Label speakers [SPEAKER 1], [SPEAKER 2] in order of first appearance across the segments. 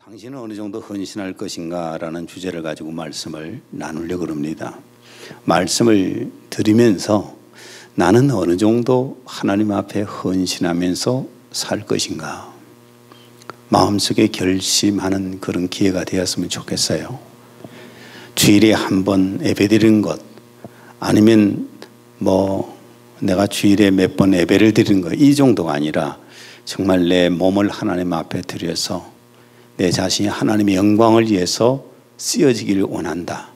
[SPEAKER 1] 당신은 어느 정도 헌신할 것인가 라는 주제를 가지고 말씀을 나누려고 합니다. 말씀을 들으면서 나는 어느 정도 하나님 앞에 헌신하면서 살 것인가 마음속에 결심하는 그런 기회가 되었으면 좋겠어요. 주일에 한 번 예배드리는 것 아니면 내가 주일에 몇 번 예배를 드리는 것 이 정도가 아니라 정말 내 몸을 하나님 앞에 드려서 내 자신이 하나님의 영광을 위해서 쓰여지기를 원한다.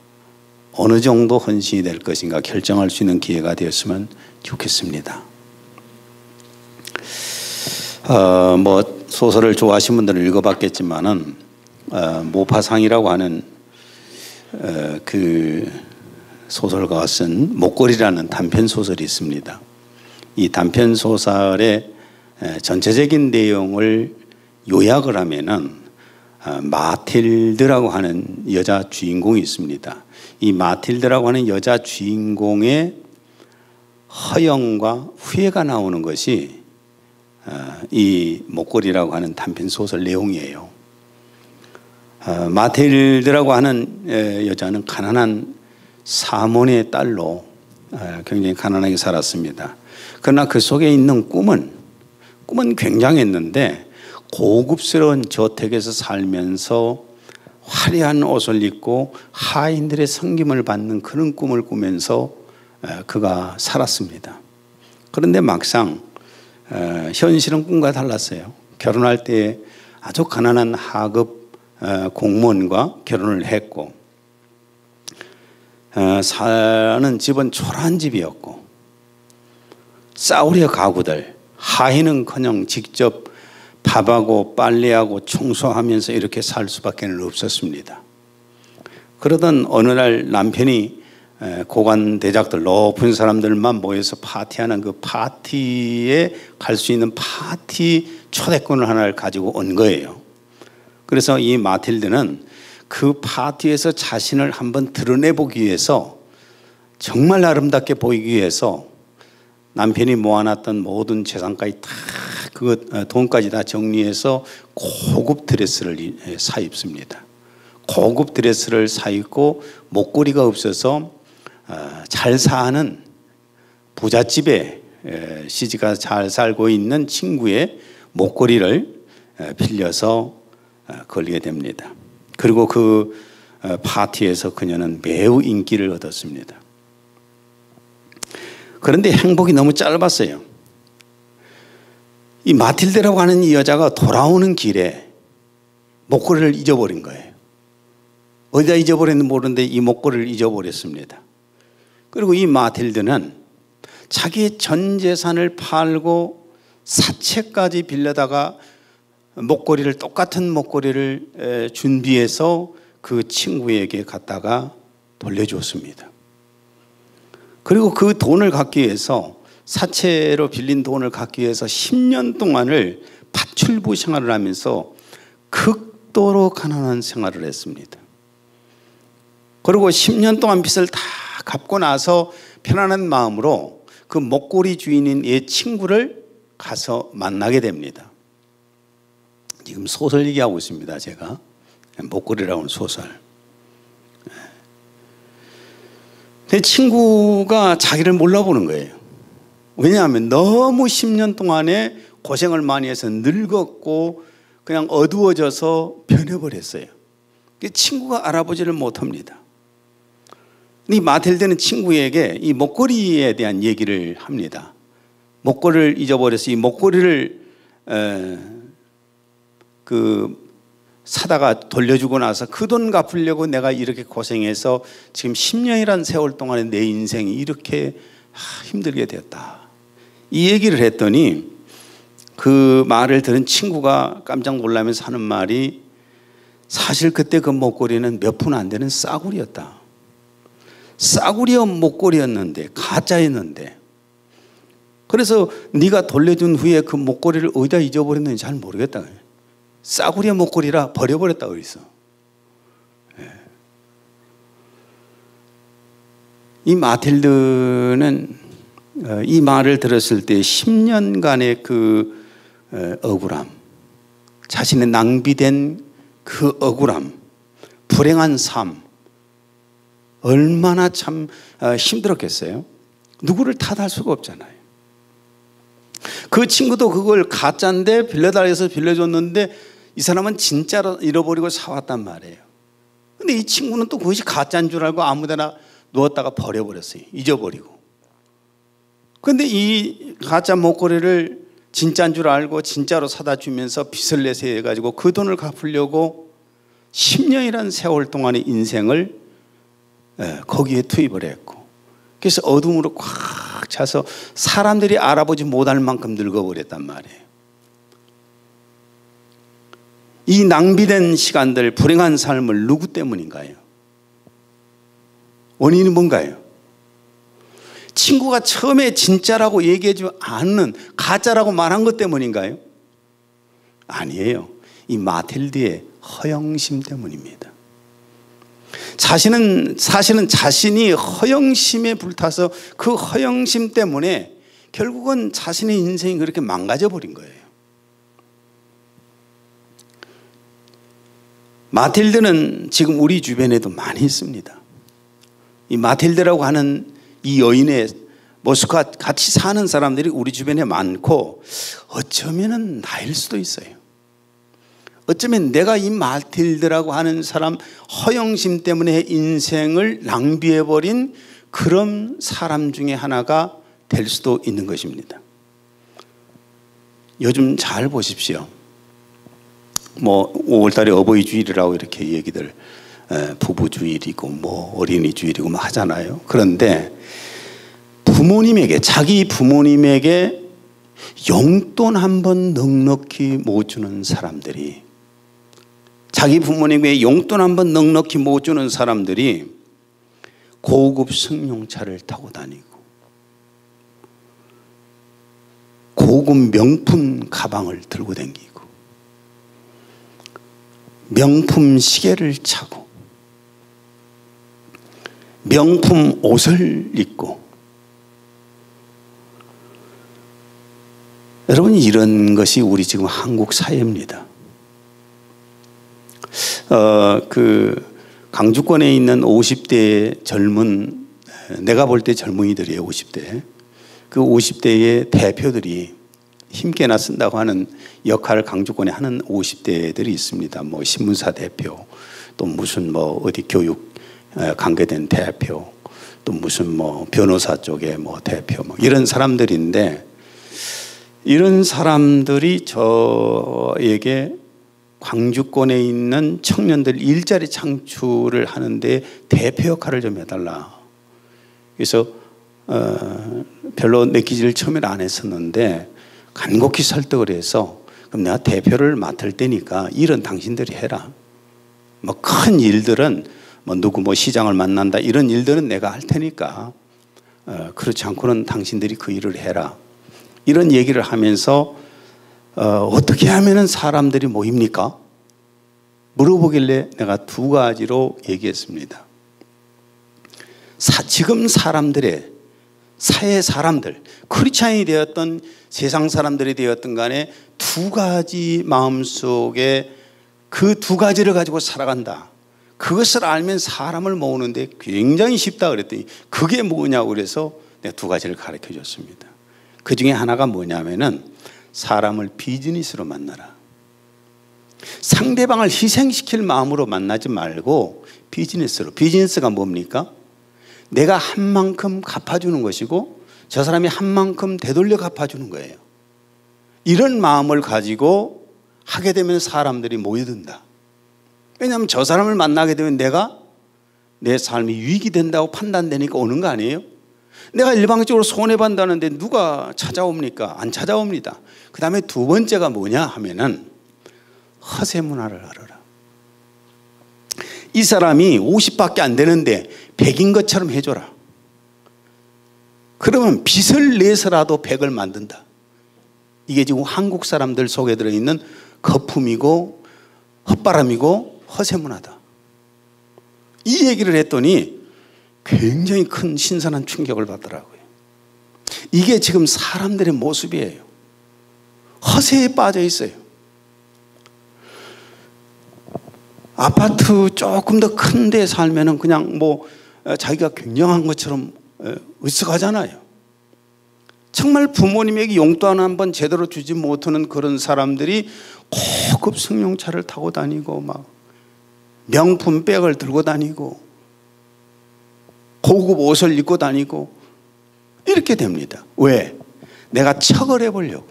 [SPEAKER 1] 어느 정도 헌신이 될 것인가 결정할 수 있는 기회가 되었으면 좋겠습니다. 소설을 좋아하시는 분들은 읽어봤겠지만은 모파상이라고 하는 그 소설가가 쓴 목걸이라는 단편 소설이 있습니다. 이 단편 소설의 전체적인 내용을 요약을 하면은 마틸드라고 하는 여자 주인공이 있습니다. 이 마틸드라고 하는 여자 주인공의 허영과 후회가 나오는 것이 이 목걸이라고 하는 단편 소설 내용이에요. 마틸드라고 하는 여자는 가난한 사몬의 딸로 굉장히 가난하게 살았습니다. 그러나 그 속에 있는 꿈은 굉장했는데 고급스러운 저택에서 살면서 화려한 옷을 입고 하인들의 섬김을 받는 그런 꿈을 꾸면서 그가 살았습니다. 그런데 막상 현실은 꿈과 달랐어요. 결혼할 때 아주 가난한 하급 공무원과 결혼을 했고 사는 집은 초라한 집이었고 싸우려 가구들 하인은커녕 직접 밥하고 빨래하고 청소하면서 이렇게 살 수밖에 없었습니다. 그러던 어느 날 남편이 고관 대작들 높은 사람들만 모여서 파티하는 그 파티에 갈 수 있는 파티 초대권을 하나를 가지고 온 거예요. 그래서 이 마틸드는 그 파티에서 자신을 한번 드러내보기 위해서 정말 아름답게 보이기 위해서 남편이 모아놨던 모든 재산까지 다 돈까지 다 정리해서 고급 드레스를 사 입습니다. 고급 드레스를 사 입고 목걸이가 없어서 잘 사는 부잣집에 시집가 잘 살고 있는 친구의 목걸이를 빌려서 걸리게 됩니다. 그리고 그 파티에서 그녀는 매우 인기를 얻었습니다. 그런데 행복이 너무 짧았어요. 이 마틸드라고 하는 이 여자가 돌아오는 길에 목걸이를 잊어버린 거예요. 어디다 잊어버렸는지 모르는데 이 목걸이를 잊어버렸습니다. 그리고 이 마틸드는 자기의 전 재산을 팔고 사채까지 빌려다가 똑같은 목걸이를 준비해서 그 친구에게 갖다가 돌려주었습니다. 그리고 그 돈을 갖기 위해서 사채로 빌린 돈을 갖기 위해서 10년 동안을 파출부 생활을 하면서 극도로 가난한 생활을 했습니다. 그리고 10년 동안 빚을 다 갚고 나서 편안한 마음으로 그 목걸이 주인인 이 친구를 가서 만나게 됩니다. 지금 소설 얘기하고 있습니다. 제가 목걸이라고 하는 소설. 내 친구가 자기를 몰라보는 거예요. 왜냐하면 너무 10년 동안에 고생을 많이 해서 늙었고 그냥 어두워져서 변해버렸어요. 친구가 알아보지를 못합니다. 이 마틸드는 친구에게 이 목걸이에 대한 얘기를 합니다. 목걸이를 잊어버려서 이 목걸이를 사다가 돌려주고 나서 그 돈 갚으려고 내가 이렇게 고생해서 지금 10년이라는 세월 동안에 내 인생이 이렇게 힘들게 되었다. 이 얘기를 했더니 그 말을 들은 친구가 깜짝 놀라면서 하는 말이 사실 그때 그 목걸이는 몇 푼 안 되는 싸구려였다. 싸구려 목걸이였는데 가짜였는데 그래서 네가 돌려준 후에 그 목걸이를 어디다 잊어버렸는지 잘 모르겠다. 싸구려 목걸이라 버려버렸다고 그랬어. 이 마틸드는 이 말을 들었을 때 10년간의 그 억울함, 자신의 낭비된 그 억울함, 불행한 삶, 얼마나 참 힘들었겠어요. 누구를 탓할 수가 없잖아요. 그 친구도 그걸 가짜인데 빌려달라서 빌려줬는데 이 사람은 진짜로 잃어버리고 사왔단 말이에요. 근데 이 친구는 또 그것이 가짜인 줄 알고 아무데나 놓았다가 버려버렸어요. 잊어버리고. 근데 이 가짜 목걸이를 진짜인 줄 알고 진짜로 사다 주면서 빚을 내서 해가지고 그 돈을 갚으려고 10년이라는 세월 동안의 인생을 거기에 투입을 했고, 그래서 어둠으로 꽉 차서 사람들이 알아보지 못할 만큼 늙어버렸단 말이에요. 이 낭비된 시간들, 불행한 삶을 누구 때문인가요? 원인이 뭔가요? 친구가 처음에 진짜라고 얘기하지 않는 가짜라고 말한 것 때문인가요? 아니에요. 이 마틸드의 허영심 때문입니다. 사실은 자신이 허영심에 불타서 그 허영심 때문에 결국은 자신의 인생이 그렇게 망가져 버린 거예요. 마틸드는 지금 우리 주변에도 많이 있습니다. 이 마틸드라고 하는 이 여인의 모습과 같이 사는 사람들이 우리 주변에 많고, 어쩌면 나일 수도 있어요. 어쩌면 내가 이 마틸드라고 하는 사람 허영심 때문에 인생을 낭비해버린 그런 사람 중에 하나가 될 수도 있는 것입니다. 요즘 잘 보십시오. 5월달에 어버이주일이라고 이렇게 얘기들, 부부주일이고 어린이주일이고 하잖아요. 그런데 자기 부모님에게 용돈 한 번 넉넉히 못 주는 사람들이, 자기 부모님에게 용돈 한 번 넉넉히 못 주는 사람들이 고급 승용차를 타고 다니고 고급 명품 가방을 들고 다니고 명품 시계를 차고 명품 옷을 입고, 여러분, 이런 것이 우리 지금 한국 사회입니다. 강주권에 있는 50대 젊은, 내가 볼 때 젊은이들이에요. 50대. 그 50대의 대표들이 힘께나 쓴다고 하는 역할을 강주권에 하는 50대들이 있습니다. 신문사 대표, 또 무슨 어디 교육 관계된 대표, 또 무슨 변호사 쪽에 대표, 이런 사람들인데, 이런 사람들이 저에게 광주권에 있는 청년들 일자리 창출을 하는데 대표 역할을 좀 해달라. 그래서 별로 내키지를 처음에는 안 했었는데 간곡히 설득을 해서, 그럼 내가 대표를 맡을 테니까 일은 당신들이 해라. 큰 일들은 누구 시장을 만난다 이런 일들은 내가 할 테니까 그렇지 않고는 당신들이 그 일을 해라. 이런 얘기를 하면서 어떻게 하면 사람들이 모입니까? 물어보길래 내가 두 가지로 얘기했습니다. 지금 사람들의 사회 사람들, 크리스찬이 되었던 세상 사람들이 되었던 간에 두 가지 마음속에 그 두 가지를 가지고 살아간다. 그것을 알면 사람을 모으는데 굉장히 쉽다 그랬더니 그게 뭐냐고 그래서 내가 두 가지를 가르쳐 줬습니다. 그 중에 하나가 뭐냐면은 사람을 비즈니스로 만나라. 상대방을 희생시킬 마음으로 만나지 말고 비즈니스로. 비즈니스가 뭡니까? 내가 한 만큼 갚아주는 것이고 저 사람이 한 만큼 되돌려 갚아주는 거예요. 이런 마음을 가지고 하게 되면 사람들이 모여든다. 왜냐하면 저 사람을 만나게 되면 내가 내 삶이 유익이 된다고 판단되니까 오는 거 아니에요? 내가 일방적으로 손해본다는데 누가 찾아옵니까? 안 찾아옵니다. 그 다음에 두 번째가 뭐냐 하면은 허세 문화를 알아라. 이 사람이 50밖에 안 되는데 100인 것처럼 해줘라. 그러면 빚을 내서라도 100을 만든다. 이게 지금 한국 사람들 속에 들어있는 거품이고 헛바람이고 허세 문화다. 이 얘기를 했더니 굉장히 큰 신선한 충격을 받더라고요. 이게 지금 사람들의 모습이에요. 허세에 빠져 있어요. 아파트 조금 더 큰 데 살면은 그냥 뭐 자기가 굉장한 것처럼 으쓱하잖아요. 정말 부모님에게 용돈 한 번 제대로 주지 못하는 그런 사람들이 고급 승용차를 타고 다니고 막 명품 백을 들고 다니고 고급 옷을 입고 다니고 이렇게 됩니다. 왜? 내가 척을 해보려고.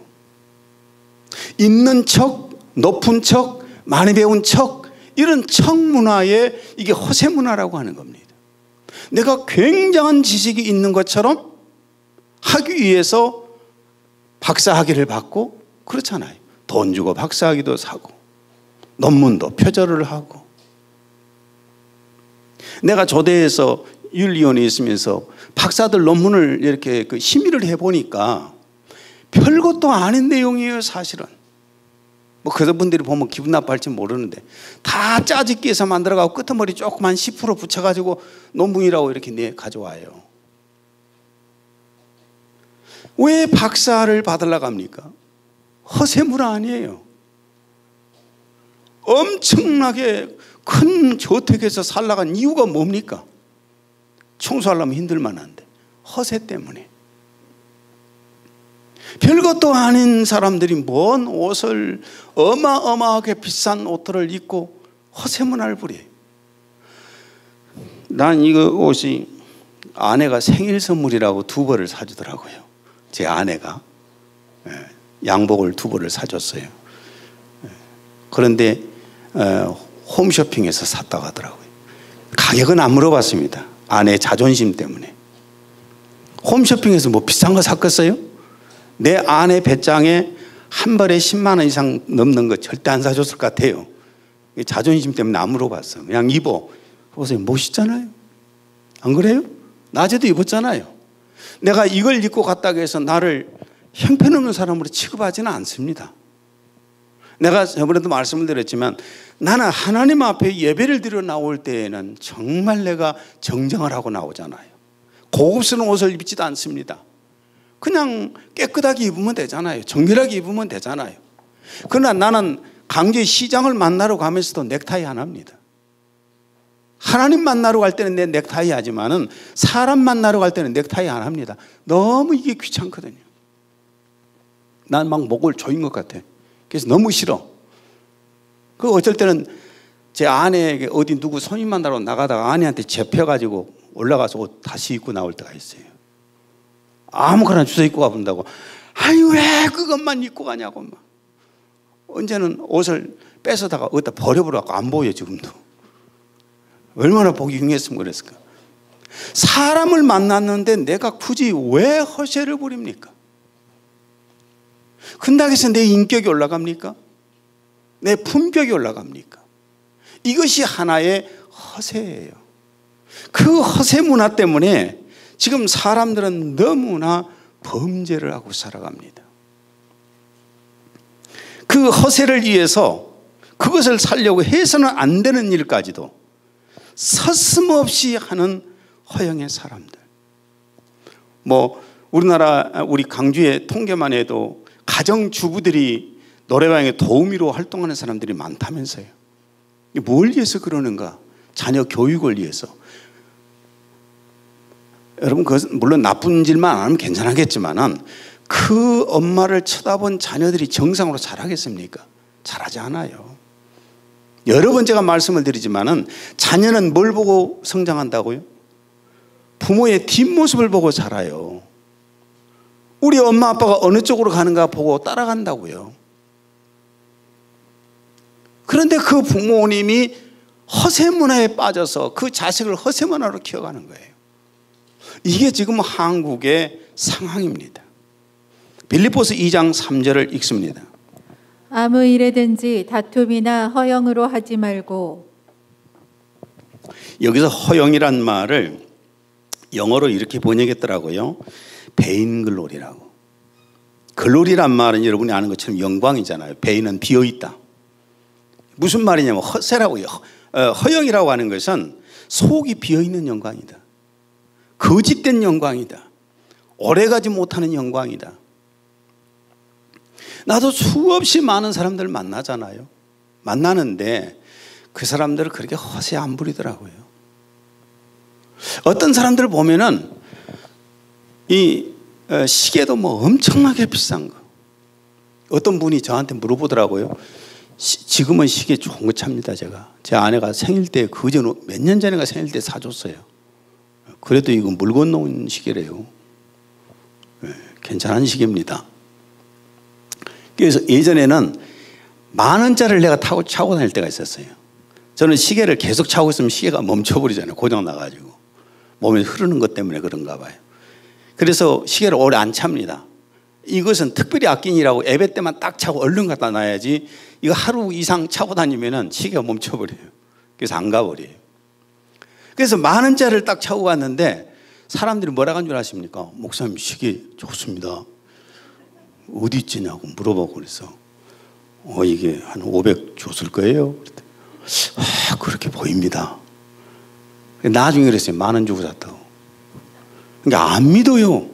[SPEAKER 1] 있는 척, 높은 척, 많이 배운 척, 이런 척 문화에 이게 허세 문화라고 하는 겁니다. 내가 굉장한 지식이 있는 것처럼 하기 위해서 박사학위를 받고 그렇잖아요. 돈 주고 박사학위도 사고 논문도 표절을 하고. 내가 조대에서 윤리위원회에 있으면서 박사들 논문을 이렇게 심의를 해보니까 별것도 아닌 내용이에요. 사실은 뭐 그런 분들이 보면 기분 나빠할지 모르는데 다 짜집기 해서 만들어가고 끄트머리 조그만 10% 붙여가지고 논문이라고 이렇게 가져와요. 왜 박사를 받으려고 합니까? 허세 문화 아니에요. 엄청나게 큰 저택에서 살라간 이유가 뭡니까? 청소하려면 힘들만한데 허세 때문에. 별것도 아닌 사람들이 뭔 옷을 어마어마하게 비싼 옷들을 입고 허세 문화를 부려요. 난 이거 옷이 아내가 생일 선물이라고 2벌을 사주더라고요. 제 아내가 양복을 2벌을 사줬어요. 그런데 홈쇼핑에서 샀다고 하더라고요. 가격은 안 물어봤습니다. 아내의 자존심 때문에. 홈쇼핑에서 뭐 비싼 거 샀겠어요? 내 아내 배짱에 한 벌에 10만 원 이상 넘는 거 절대 안 사줬을 것 같아요. 자존심 때문에 안 물어봤어. 그냥 입어. 보세요. 멋있잖아요. 안 그래요? 낮에도 입었잖아요. 내가 이걸 입고 갔다고 해서 나를 형편없는 사람으로 취급하지는 않습니다. 내가 저번에도 말씀을 드렸지만 나는 하나님 앞에 예배를 드려 나올 때에는 정말 내가 정정을 하고 나오잖아요. 고급스러운 옷을 입지도 않습니다. 그냥 깨끗하게 입으면 되잖아요. 정결하게 입으면 되잖아요. 그러나 나는 강제 시장을 만나러 가면서도 넥타이 안 합니다. 하나님 만나러 갈 때는 내 넥타이 하지만은 사람 만나러 갈 때는 넥타이 안 합니다. 너무 이게 귀찮거든요. 난 막 목을 조인 것 같아. 그래서 너무 싫어. 그 어쩔 때는 제 아내에게 어디 누구 손님 만나러 나가다가 아내한테 잡혀가지고 올라가서 옷 다시 입고 나올 때가 있어요. 아무거나 주워 입고 가본다고. 아니 왜 그것만 입고 가냐고 막. 언제는 옷을 뺏어다가 어디다 버려버려갖고 안 보여 지금도. 얼마나 보기 흉했으면 그랬을까. 사람을 만났는데 내가 굳이 왜 허세를 부립니까? 그런다고 해서 내 인격이 올라갑니까? 내 품격이 올라갑니까? 이것이 하나의 허세예요. 그 허세 문화 때문에 지금 사람들은 너무나 범죄를 하고 살아갑니다. 그 허세를 위해서 그것을 살려고 해서는 안 되는 일까지도 서슴없이 하는 허영의 사람들. 뭐 우리나라 우리 강주의 통계만 해도 가정주부들이 노래방에 도우미로 활동하는 사람들이 많다면서요. 뭘 위해서 그러는가? 자녀 교육을 위해서. 여러분 그것은 물론 나쁜 짓만 안 하면 괜찮겠지만은 그 엄마를 쳐다본 자녀들이 정상으로 자라겠습니까? 잘하지 않아요. 여러 번 제가 말씀을 드리지만은 자녀는 뭘 보고 성장한다고요? 부모의 뒷모습을 보고 자라요. 우리 엄마 아빠가 어느 쪽으로 가는가 보고 따라간다고요. 그런데 그 부모님이 허세 문화에 빠져서 그 자식을 허세 문화로 키워가는 거예요. 이게 지금 한국의 상황입니다. 빌립보서 2장 3절을 읽습니다.
[SPEAKER 2] 아무 일에든지 다툼이나 허영으로 하지 말고.
[SPEAKER 1] 여기서 허영이란 말을 영어로 이렇게 번역했더라고요. 베인글로리라고. 글로리란 말은 여러분이 아는 것처럼 영광이잖아요. 베인은 비어있다. 무슨 말이냐면 허세라고요. 허영이라고 하는 것은 속이 비어있는 영광이다. 거짓된 영광이다. 오래가지 못하는 영광이다. 나도 수없이 많은 사람들 만나잖아요. 만나는데 그 사람들을 그렇게 허세 안 부리더라고요. 어떤 사람들 보면은 이 시계도 뭐 엄청나게 비싼 거. 어떤 분이 저한테 물어보더라고요. 지금은 시계 좋은 거 찹니다. 제가 제 아내가 생일 때 그전 몇 년 전에가 생일 때 사줬어요. 그래도 이거 물 건너온 시계래요. 괜찮은 시계입니다. 그래서 예전에는 10,000원짜리를 내가 차고 다닐 때가 있었어요. 저는 시계를 계속 차고 있으면 시계가 멈춰버리잖아요. 고장 나가지고 몸에 흐르는 것 때문에 그런가 봐요. 그래서 시계를 오래 안 찹니다. 이것은 특별히 아끼니라고 예배 때만 딱 차고 얼른 갖다 놔야지, 이거 하루 이상 차고 다니면은 시계가 멈춰버려요. 그래서 안 가버려요. 그래서 10,000원짜리를 딱 차고 갔는데 사람들이 뭐라고 한 줄 아십니까? 목사님 시계 좋습니다. 어디 있지냐고 물어보고 그래서 이게 한 500 줬을 거예요. 그렇게 보입니다. 나중에 그랬어요. 10,000원 주고 샀다고. 그러니까 안 믿어요.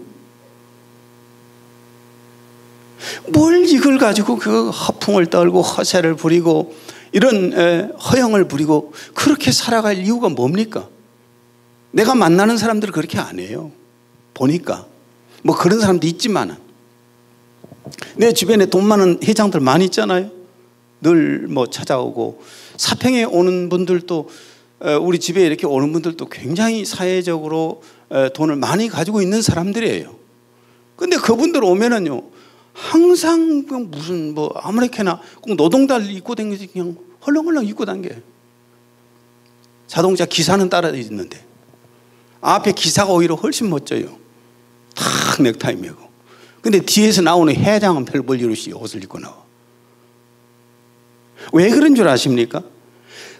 [SPEAKER 1] 뭘 이걸 가지고 그 허풍을 떨고 허세를 부리고 이런 허영을 부리고 그렇게 살아갈 이유가 뭡니까? 내가 만나는 사람들은 그렇게 안 해요. 보니까 뭐 그런 사람도 있지만은 내 주변에 돈 많은 회장들 많이 있잖아요. 늘 뭐 찾아오고 사평에 오는 분들도 우리 집에 이렇게 오는 분들도 굉장히 사회적으로 돈을 많이 가지고 있는 사람들이에요. 근데 그분들 오면은요 항상 무슨 뭐 아무렇게나 꼭 노동달 입고 다니지 그냥 헐렁헐렁 입고 다녀요. 자동차 기사는 따라 있는데 앞에 기사가 오히려 훨씬 멋져요. 탁 넥타이 메고. 근데 뒤에서 나오는 회장은 별 볼 일 없이 옷을 입고 나와. 왜 그런 줄 아십니까?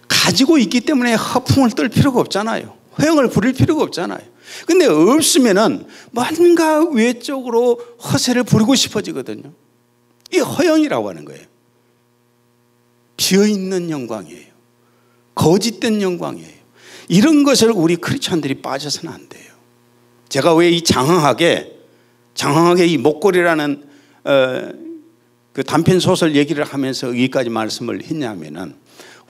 [SPEAKER 1] 가지고 있기 때문에 허풍을 떨 필요가 없잖아요. 허영을 부릴 필요가 없잖아요. 근데 없으면은 뭔가 외적으로 허세를 부리고 싶어지거든요. 이게 허영이라고 하는 거예요. 비어있는 영광이에요. 거짓된 영광이에요. 이런 것을 우리 크리스찬들이 빠져서는 안 돼요. 제가 왜 이 장황하게 이 목걸이라는 그 단편 소설 얘기를 하면서 여기까지 말씀을 했냐면은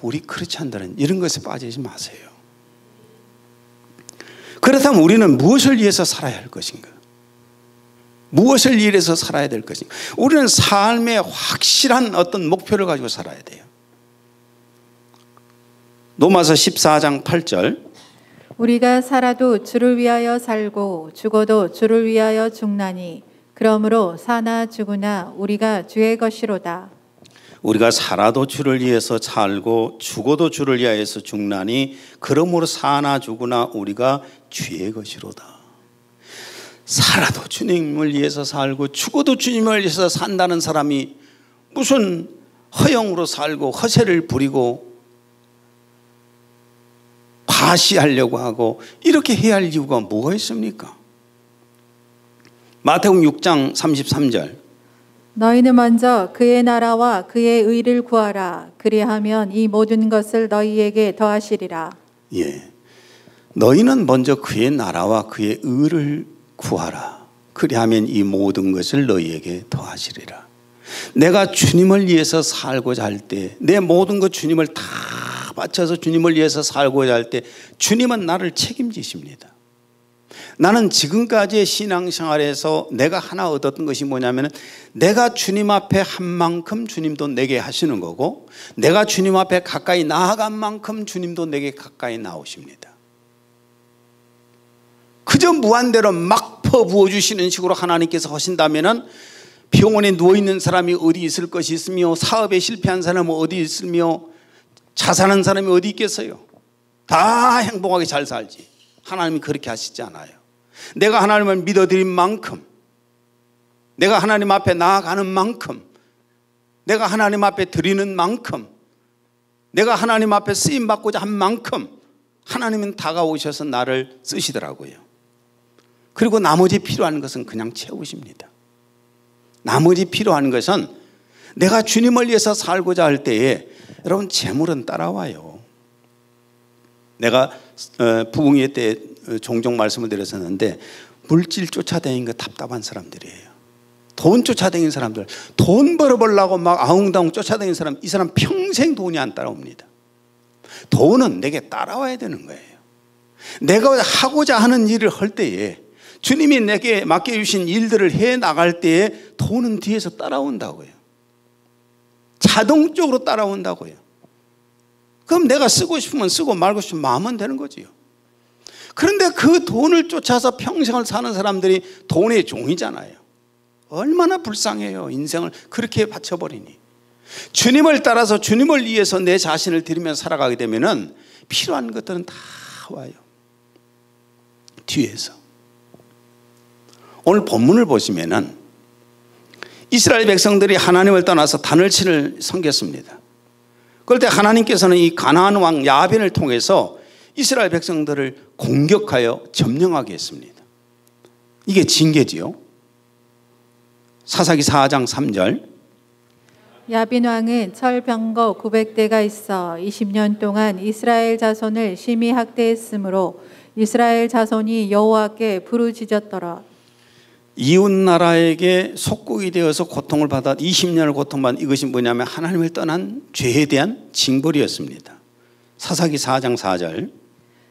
[SPEAKER 1] 우리 크리스찬들은 이런 것에 빠지지 마세요. 그렇다면 우리는 무엇을 위해서 살아야 할 것인가? 무엇을 위해서 살아야 될 것인가? 우리는 삶의 확실한 어떤 목표를 가지고 살아야 돼요. 로마서 14장 8절
[SPEAKER 2] 우리가 살아도 주를 위하여 살고 죽어도 주를 위하여 죽나니 그러므로 사나 죽으나 우리가 주의 것이로다.
[SPEAKER 1] 우리가 살아도 주를 위해서 살고 죽어도 주를 위하여서 죽나니 그러므로 사나 죽으나 우리가 주의 것이로다. 살아도 주님을 위해서 살고 죽어도 주님을 위해서 산다는 사람이 무슨 허영으로 살고 허세를 부리고 과시하려고 하고 이렇게 해야 할 이유가 뭐가 있습니까? 마태복음 6장 33절
[SPEAKER 2] 너희는 먼저 그의 나라와 그의 의를 구하라. 그리하면 이 모든 것을 너희에게 더하시리라.
[SPEAKER 1] 예, 너희는 먼저 그의 나라와 그의 의를 구하라. 그리하면 이 모든 것을 너희에게 더하시리라. 내가 주님을 위해서 살고자 할 때, 내 모든 것 주님을 다 바쳐서 주님을 위해서 살고자 할 때 주님은 나를 책임지십니다. 나는 지금까지의 신앙생활에서 내가 하나 얻었던 것이 뭐냐면 내가 주님 앞에 한 만큼 주님도 내게 하시는 거고 내가 주님 앞에 가까이 나아간 만큼 주님도 내게 가까이 나오십니다. 그저 무한대로 막 퍼부어주시는 식으로 하나님께서 하신다면 병원에 누워있는 사람이 어디 있을 것이 있으며 사업에 실패한 사람은 어디 있으며 자살한 사람이 어디 있겠어요? 다 행복하게 잘 살지. 하나님이 그렇게 하시지 않아요. 내가 하나님을 믿어드린 만큼, 내가 하나님 앞에 나아가는 만큼, 내가 하나님 앞에 드리는 만큼, 내가 하나님 앞에 쓰임받고자 한 만큼 하나님은 다가오셔서 나를 쓰시더라고요. 그리고 나머지 필요한 것은 그냥 채우십니다. 나머지 필요한 것은 내가 주님을 위해서 살고자 할 때에 여러분 재물은 따라와요. 내가 부흥회 때 종종 말씀을 드렸었는데 물질 쫓아다니는 거 답답한 사람들이에요. 돈 쫓아다니는 사람들, 돈 벌어보려고 막 아웅다웅 쫓아다니는 사람, 이 사람 평생 돈이 안 따라옵니다. 돈은 내게 따라와야 되는 거예요. 내가 하고자 하는 일을 할 때에, 주님이 내게 맡겨주신 일들을 해 나갈 때에 돈은 뒤에서 따라온다고요. 자동적으로 따라온다고요. 그럼 내가 쓰고 싶으면 쓰고 말고 싶으면 마음은 되는 거지요. 그런데 그 돈을 쫓아서 평생을 사는 사람들이 돈의 종이잖아요. 얼마나 불쌍해요. 인생을 그렇게 바쳐버리니. 주님을 따라서 주님을 위해서 내 자신을 드리면서 살아가게 되면은 필요한 것들은 다 와요. 뒤에서. 오늘 본문을 보시면은 이스라엘 백성들이 하나님을 떠나서 단을 신을 섬겼습니다. 그럴 때 하나님께서는 이 가나안 왕 야빈을 통해서 이스라엘 백성들을 공격하여 점령하게 했습니다. 이게 징계지요. 사사기 4장 3절.
[SPEAKER 2] 야빈 왕은 철병거 900대가 있어 20년 동안 이스라엘 자손을 심히 학대했으므로 이스라엘 자손이 여호와께 부르짖었더라.
[SPEAKER 1] 이웃 나라에게 속국이 되어서 고통을 받아 20년을 고통받은 이것이 뭐냐면 하나님을 떠난 죄에 대한 징벌이었습니다. 사사기 4장 4절.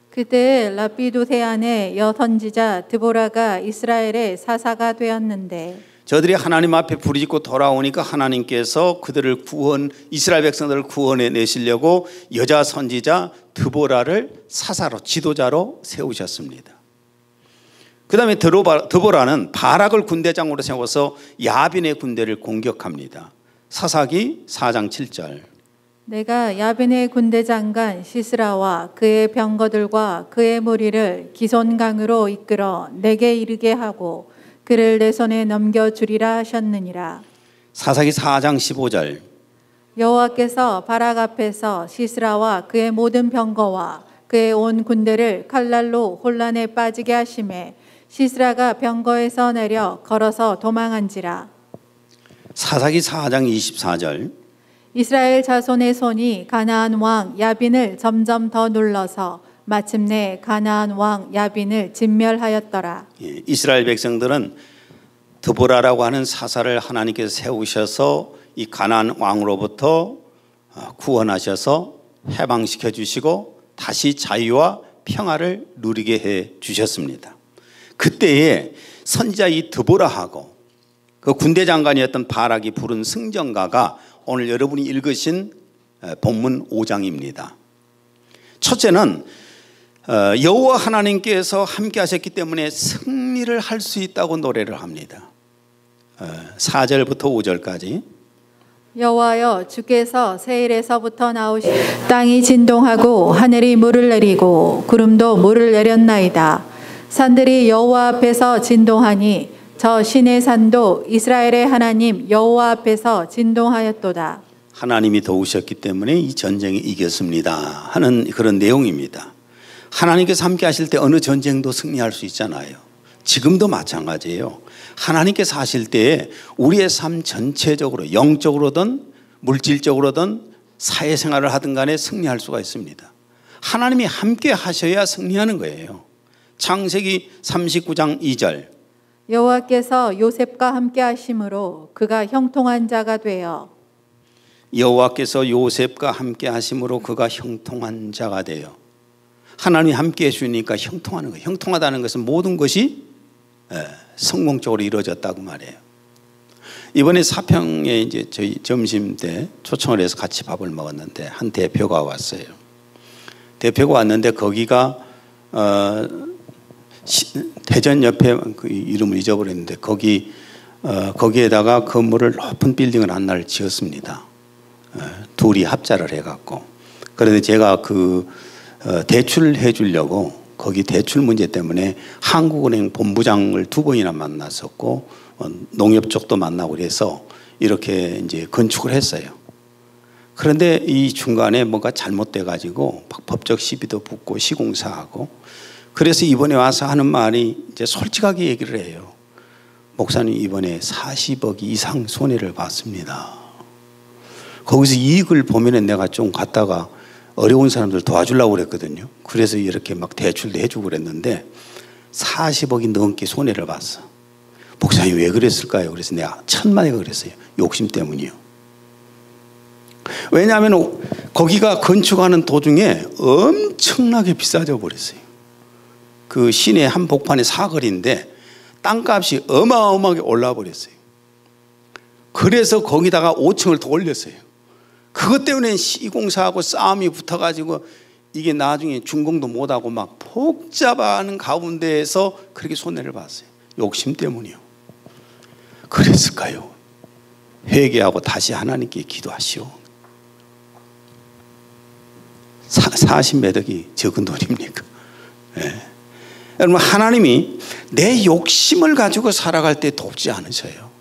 [SPEAKER 2] 그때 라피도 세안의 여선지자 드보라가 이스라엘의 사사가 되었는데
[SPEAKER 1] 저들이 하나님 앞에 부르짖고 돌아오니까 하나님께서 그들을 이스라엘 백성들을 구원해 내시려고 여자 선지자 드보라를 사사로 지도자로 세우셨습니다. 그 다음에 드보라는 바락을 군대장으로 세워서 야빈의 군대를 공격합니다. 사사기 4장 7절.
[SPEAKER 2] 내가 야빈의 군대 장관 시스라와 그의 병거들과 그의 무리를 기손강으로 이끌어 내게 이르게 하고 그를 내 손에 넘겨주리라 하셨느니라.
[SPEAKER 1] 사사기 4장 15절.
[SPEAKER 2] 여호와께서 바락 앞에서 시스라와 그의 모든 병거와 그의 온 군대를 칼날로 혼란에 빠지게 하시매 시스라가 병거에서 내려 걸어서 도망한지라.
[SPEAKER 1] 사사기 4장 24절.
[SPEAKER 2] 이스라엘 자손의 손이 가나안 왕 야빈을 점점 더 눌러서 마침내 가나안 왕 야빈을 진멸하였더라.
[SPEAKER 1] 이스라엘 백성들은 드보라라고 하는 사사를 하나님께서 세우셔서 이 가나안 왕으로부터 구원하셔서 해방시켜 주시고 다시 자유와 평화를 누리게 해 주셨습니다. 그때에 선지자 이 드보라하고 그 군대 장관이었던 바락이 부른 승전가가 오늘 여러분이 읽으신 본문 5장입니다. 첫째는 여호와 하나님께서 함께 하셨기 때문에 승리를 할 수 있다고 노래를 합니다. 4절부터 5절까지.
[SPEAKER 2] 여호와여 주께서 세일에서부터 나오시 땅이 진동하고 하늘이 물을 내리고 구름도 물을 내렸나이다. 산들이 여호와 앞에서 진동하니 저 신의 산도 이스라엘의 하나님 여호와 앞에서 진동하였도다.
[SPEAKER 1] 하나님이 도우셨기 때문에 이 전쟁에 이겼습니다 하는 그런 내용입니다. 하나님께서 함께 하실 때 어느 전쟁도 승리할 수 있잖아요. 지금도 마찬가지예요. 하나님께서 하실 때에 우리의 삶 전체적으로 영적으로든 물질적으로든 사회생활을 하든 간에 승리할 수가 있습니다. 하나님이 함께 하셔야 승리하는 거예요. 창세기 39장 2절.
[SPEAKER 2] 여호와께서 요셉과 함께 하심으로 그가 형통한 자가 되어
[SPEAKER 1] 여호와께서 요셉과 함께 하심으로 그가 형통한 자가 되어. 하나님이 함께 해주니까 형통하는 거예요. 형통하다는 것은 모든 것이 성공적으로 이루어졌다고 말해요. 이번에 사평에 이제 저희 점심 때 초청을 해서 같이 밥을 먹었는데 한 대표가 왔어요. 대표가 왔는데 거기가 대전 옆에 그 이름을 잊어버렸는데 거기에다가 건물을 높은 빌딩을 하나를 지었습니다. 둘이 합자를 해갖고. 그런데 제가 그 대출을 해주려고 거기 대출 문제 때문에 한국은행 본부장을 2번이나 만났었고 농협 쪽도 만나고 그래서 이렇게 이제 건축을 했어요. 그런데 이 중간에 뭔가 잘못돼 가지고 법적 시비도 붙고 시공사하고 그래서 이번에 와서 하는 말이 이제 솔직하게 얘기를 해요. 목사님 이번에 40억 이상 손해를 봤습니다. 거기서 이익을 보면은 내가 좀 갔다가 어려운 사람들 도와주려고 그랬거든요. 그래서 이렇게 막 대출도 해주고 그랬는데 40억이 넘게 손해를 봤어. 목사님 왜 그랬을까요? 그래서 내가 천만에가 그랬어요. 욕심 때문이요. 왜냐하면 거기가 건축하는 도중에 엄청나게 비싸져 버렸어요. 그 시내 한복판의 사거리인데 땅값이 어마어마하게 올라 버렸어요. 그래서 거기다가 5층을 더 올렸어요. 그것 때문에 시공사하고 싸움이 붙어가지고 이게 나중에 준공도 못하고 막 복잡한 가운데에서 그렇게 손해를 봤어요. 욕심 때문이요. 그랬을까요? 회개하고 다시 하나님께 기도하시오. 40매덕이 적은 돈입니까? 네. 여러분, 하나님이 내 욕심을 가지고 살아갈 때 돕지 않으셔요.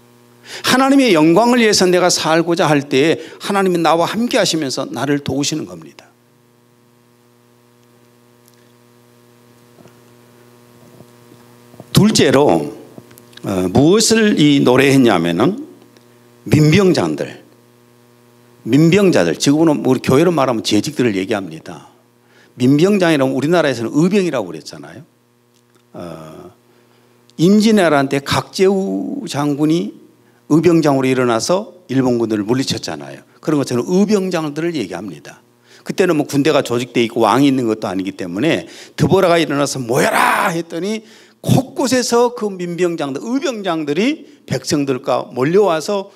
[SPEAKER 1] 하나님의 영광을 위해서 내가 살고자 할 때에 하나님이 나와 함께 하시면서 나를 도우시는 겁니다. 둘째로 무엇을 이 노래했냐면은 민병자들, 지금은 우리 교회로 말하면 재직들을 얘기합니다. 민병장이라면 우리나라에서는 의병이라고 그랬잖아요. 임진왜란 때 각재우 장군이 의병장으로 일어나서 일본군들을 물리쳤잖아요. 그런 것처럼 의병장들을 얘기합니다. 그때는 뭐 군대가 조직되어 있고 왕이 있는 것도 아니기 때문에 드보라가 일어나서 모여라 했더니 곳곳에서 그 민병장들, 의병장들이 백성들과 몰려와서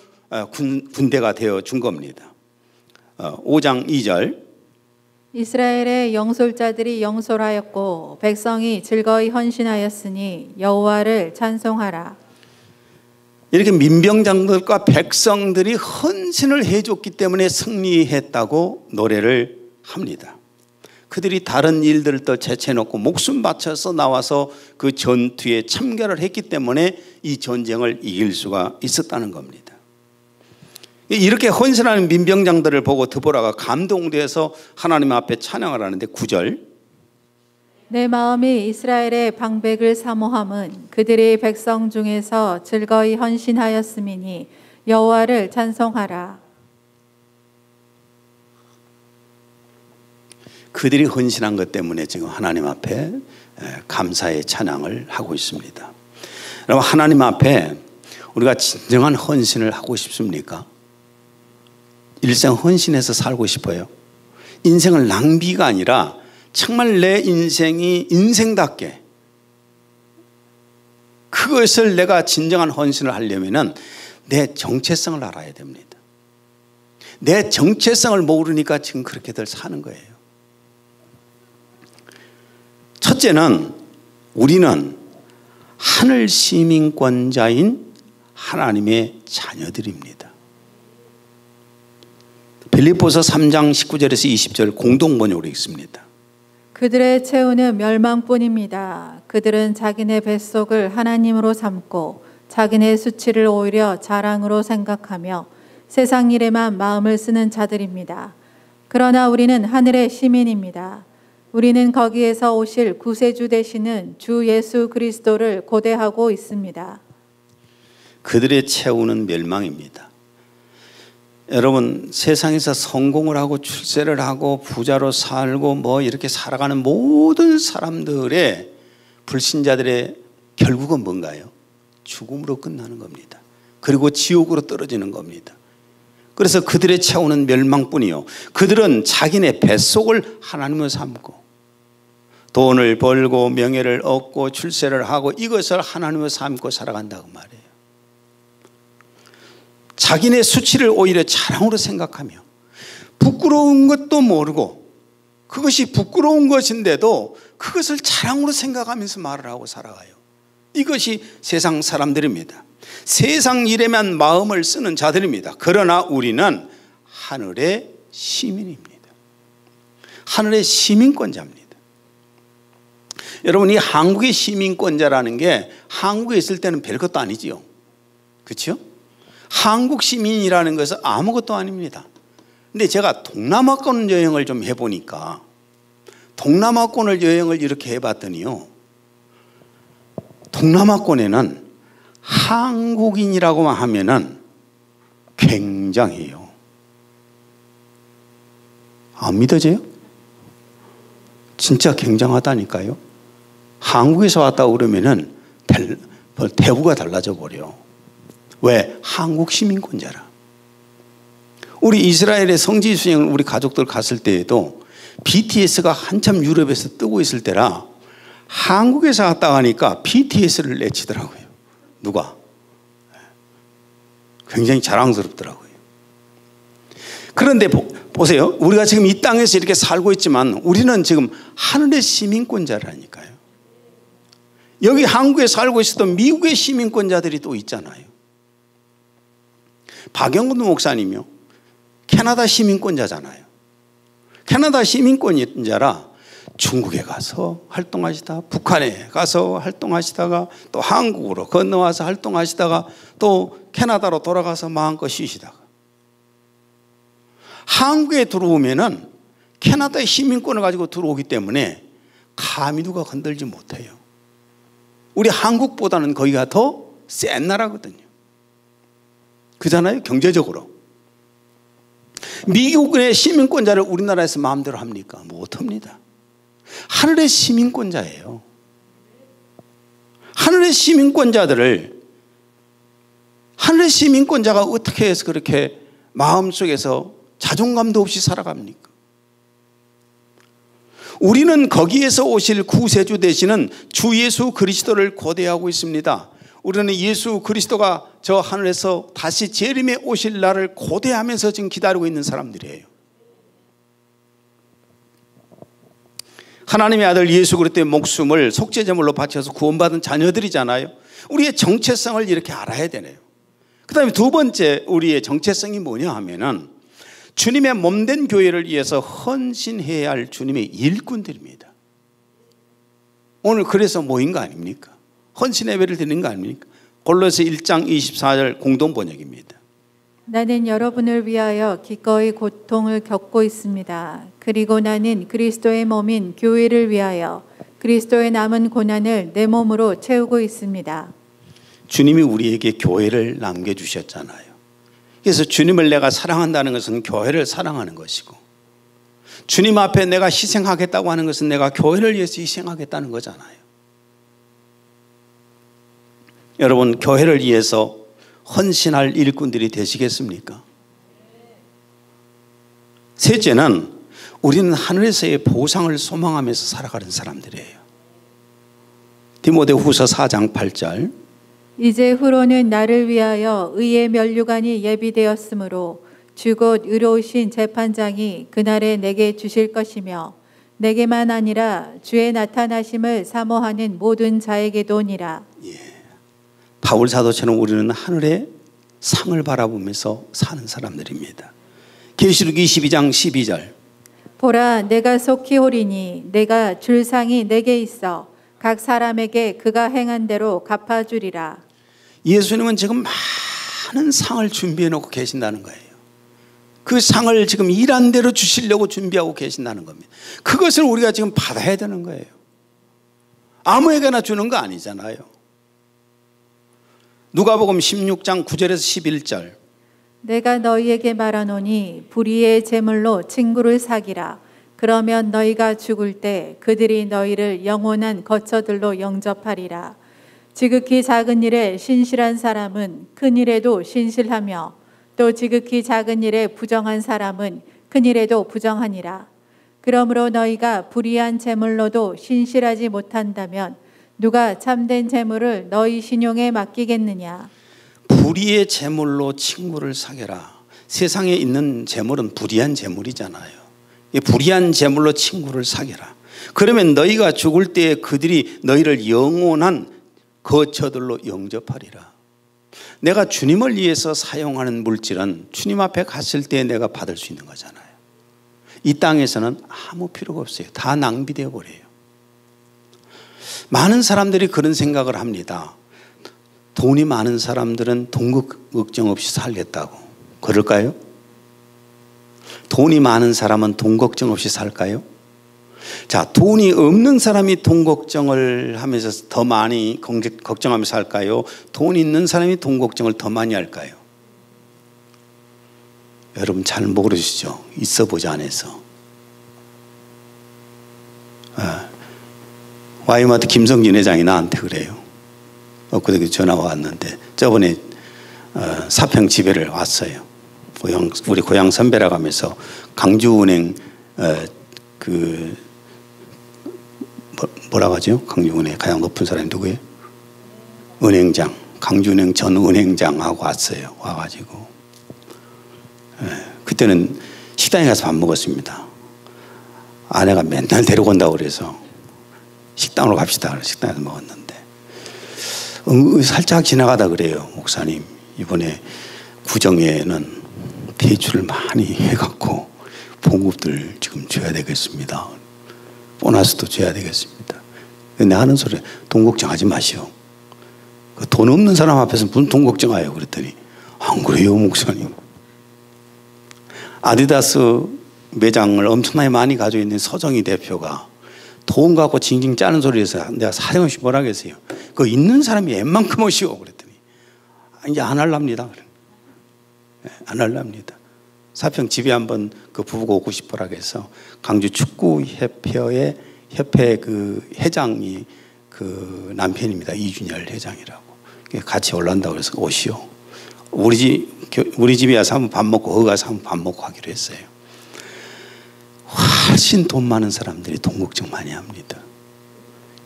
[SPEAKER 1] 군대가 되어 준 겁니다. 5장 2절.
[SPEAKER 2] 이스라엘의 영솔자들이 영솔하였고 백성이 즐거이 헌신하였으니 여호와를 찬송하라.
[SPEAKER 1] 이렇게 민병장들과 백성들이 헌신을 해줬기 때문에 승리했다고 노래를 합니다. 그들이 다른 일들을 또 제쳐놓고 목숨 바쳐서 나와서 그 전투에 참가를 했기 때문에 이 전쟁을 이길 수가 있었다는 겁니다. 이렇게 헌신하는 민병장들을 보고 드보라가 감동돼서 하나님 앞에 찬양을 하는데 9절.
[SPEAKER 2] 내 마음이 이스라엘의 방백을 사모함은 그들이 백성 중에서 즐거이 헌신하였음이니 여호와를 찬송하라.
[SPEAKER 1] 그들이 헌신한 것 때문에 지금 하나님 앞에 감사의 찬양을 하고 있습니다. 여러분, 하나님 앞에 우리가 진정한 헌신을 하고 싶습니까? 일생 헌신해서 살고 싶어요. 인생을 낭비가 아니라 정말 내 인생이 인생답게 그것을 내가 진정한 헌신을 하려면 내 정체성을 알아야 됩니다. 내 정체성을 모르니까 지금 그렇게들 사는 거예요. 첫째는 우리는 하늘 시민권자인 하나님의 자녀들입니다. 빌립보서 3장 19절에서 20절 공동 번역으로 읽습니다.
[SPEAKER 2] 그들의 채우는 멸망뿐입니다. 그들은 자기네 뱃속을 하나님으로 삼고 자기네 수치를 오히려 자랑으로 생각하며 세상 일에만 마음을 쓰는 자들입니다. 그러나 우리는 하늘의 시민입니다. 우리는 거기에서 오실 구세주 되시는 주 예수 그리스도를 고대하고 있습니다.
[SPEAKER 1] 그들의 채우는 멸망입니다. 여러분, 세상에서 성공을 하고 출세를 하고 부자로 살고 뭐 이렇게 살아가는 모든 사람들의 불신자들의 결국은 뭔가요? 죽음으로 끝나는 겁니다. 그리고 지옥으로 떨어지는 겁니다. 그래서 그들의 채우는 멸망뿐이요, 그들은 자기네 뱃속을 하나님으로 삼고 돈을 벌고 명예를 얻고 출세를 하고 이것을 하나님으로 삼고 살아간다고 말해요. 자기네 수치를 오히려 자랑으로 생각하며 부끄러운 것도 모르고 그것이 부끄러운 것인데도 그것을 자랑으로 생각하면서 말을 하고 살아가요. 이것이 세상 사람들입니다. 세상 일에만 마음을 쓰는 자들입니다. 그러나 우리는 하늘의 시민입니다. 하늘의 시민권자입니다. 여러분, 이 한국의 시민권자라는 게 한국에 있을 때는 별것도 아니지요. 그렇죠? 한국 시민이라는 것은 아무것도 아닙니다. 근데 제가 동남아권 여행을 좀 해보니까 동남아권을 여행을 이렇게 해봤더니요, 동남아권에는 한국인이라고만 하면은 굉장해요. 안 믿어져요? 진짜 굉장하다니까요. 한국에서 왔다고 그러면은 대우가 달라져 버려. 왜? 한국 시민권자라. 우리 이스라엘의 성지 수행을 우리 가족들 갔을 때에도 BTS가 한참 유럽에서 뜨고 있을 때라 한국에서 갔다 가니까 BTS를 내치더라고요. 누가? 굉장히 자랑스럽더라고요. 그런데 보세요. 우리가 지금 이 땅에서 이렇게 살고 있지만 우리는 지금 하늘의 시민권자라니까요. 여기 한국에 살고 있어도 미국의 시민권자들이 또 있잖아요. 박영근 목사님이요. 캐나다 시민권자잖아요. 캐나다 시민권자라 중국에 가서 활동하시다가 북한에 가서 활동하시다가 또 한국으로 건너와서 활동하시다가 또 캐나다로 돌아가서 마음껏 쉬시다가 한국에 들어오면은 캐나다의 시민권을 가지고 들어오기 때문에 감히 누가 건들지 못해요. 우리 한국보다는 거기가 더 센 나라거든요. 그잖아요, 경제적으로. 미국의 시민권자를 우리나라에서 마음대로 합니까? 못합니다. 하늘의 시민권자예요. 하늘의 시민권자들을 하늘의 시민권자가 어떻게 해서 그렇게 마음속에서 자존감도 없이 살아갑니까? 우리는 거기에서 오실 구세주 되시는 주 예수 그리스도를 고대하고 있습니다. 우리는 예수 그리스도가 저 하늘에서 다시 재림에 오실 날을 고대하면서 지금 기다리고 있는 사람들이에요. 하나님의 아들 예수 그리스도의 목숨을 속죄제물로 바쳐서 구원받은 자녀들이잖아요. 우리의 정체성을 이렇게 알아야 되네요. 그 다음에 두 번째 우리의 정체성이 뭐냐 하면은 주님의 몸된 교회를 위해서 헌신해야 할 주님의 일꾼들입니다. 오늘 그래서 모인 거 아닙니까? 헌신 예배를 드리는 거 아닙니까? 골로새 1장 24절 공동 번역입니다.
[SPEAKER 2] 나는 여러분을 위하여 기꺼이 고통을 겪고 있습니다. 그리고 나는 그리스도의 몸인 교회를 위하여 그리스도의 남은 고난을 내 몸으로 채우고 있습니다.
[SPEAKER 1] 주님이 우리에게 교회를 남겨주셨잖아요. 그래서 주님을 내가 사랑한다는 것은 교회를 사랑하는 것이고, 주님 앞에 내가 희생하겠다고 하는 것은 내가 교회를 위해서 희생하겠다는 거잖아요. 여러분, 교회를 위해서 헌신할 일꾼들이 되시겠습니까? 셋째는 우리는 하늘에서의 보상을 소망하면서 살아가는 사람들이에요. 디모데후서 4장 8절.
[SPEAKER 2] 이제 후로는 나를 위하여 의의 면류관이 예비되었으므로 주 곧 의로우신 재판장이 그날에 내게 주실 것이며 내게만 아니라 주의 나타나심을 사모하는 모든 자에게도니라.
[SPEAKER 1] 바울 사도처럼 우리는 하늘의 상을 바라보면서 사는 사람들입니다. 계시록 22장 12절.
[SPEAKER 2] 보라, 내가 속히 오리니 내가 줄 상이 내게 있어 각 사람에게 그가 행한 대로 갚아주리라.
[SPEAKER 1] 예수님은 지금 많은 상을 준비해 놓고 계신다는 거예요. 그 상을 지금 일한 대로 주시려고 준비하고 계신다는 겁니다. 그것을 우리가 지금 받아야 되는 거예요. 아무에게나 주는 거 아니잖아요. 누가복음 16장 9절에서 11절.
[SPEAKER 2] 내가 너희에게 말하노니 불의의 제물로 친구를 사기라. 그러면 너희가 죽을 때 그들이 너희를 영원한 거처들로 영접하리라. 지극히 작은 일에 신실한 사람은 큰 일에도 신실하며 또 지극히 작은 일에 부정한 사람은 큰 일에도 부정하니라. 그러므로 너희가 불의한 제물로도 신실하지 못한다면 누가 참된 제물을 너희 신용에 맡기겠느냐.
[SPEAKER 1] 불의의 제물로 친구를 사겨라. 세상에 있는 제물은 불의한 제물이잖아요. 불의한 제물로 친구를 사겨라. 그러면 너희가 죽을 때에 그들이 너희를 영원한 거처들로 영접하리라. 내가 주님을 위해서 사용하는 물질은 주님 앞에 갔을 때 내가 받을 수 있는 거잖아요. 이 땅에서는 아무 필요가 없어요. 다 낭비되어 버려요. 많은 사람들이 그런 생각을 합니다. 돈이 많은 사람들은 돈 걱정 없이 살겠다고. 그럴까요? 돈이 많은 사람은 돈 걱정 없이 살까요? 자, 돈이 없는 사람이 돈 걱정을 하면서 더 많이 걱정하면서 살까요? 돈 있는 사람이 돈 걱정을 더 많이 할까요? 여러분 잘 모르시죠? 있어보지 않아서. 와이마트 김성진 회장이 나한테 그래요. 엊그저께 전화가 왔는데 저번에 사평 집회를 왔어요. 우리 고향 선배라고 하면서 강주은행 뭐라고 하죠? 강주은행 가장 높은 사람이 누구예요? 은행장, 강주은행 전 은행장하고 왔어요. 와가지고 그때는 식당에 가서 밥 먹었습니다. 아내가 맨날 데려온다고 그래서 식당으로 갑시다. 그래서 식당에서 먹었는데 살짝 지나가다 그래요. 목사님 이번에 구정에는 대출을 많이 해갖고 봉급들 지금 줘야 되겠습니다. 보너스도 줘야 되겠습니다. 내가 하는 소리 돈 걱정하지 마시오. 돈 없는 사람 앞에서 무슨 돈 걱정해요. 그랬더니 안 그래요 목사님. 아디다스 매장을 엄청나게 많이 가지고 있는 서정희 대표가 돈 갖고 징징 짜는 소리에서 내가 사정없이 뭐라 그랬어요. 그거 있는 사람이 웬만큼 오시오. 그랬더니 이제 안 할랍니다. 안 할랍니다. 사평 집에 한번 그 부부가 오고 싶어라 해서 강주 축구협회의 협회 그 회장이 그 남편입니다. 이준열 회장이라고. 같이 올라온다고 그래서 오시오. 우리 집에 와서 한번 밥 먹고 거기 가서 한번 밥 먹고 하기로 했어요. 훨씬 돈 많은 사람들이 돈 걱정 많이 합니다.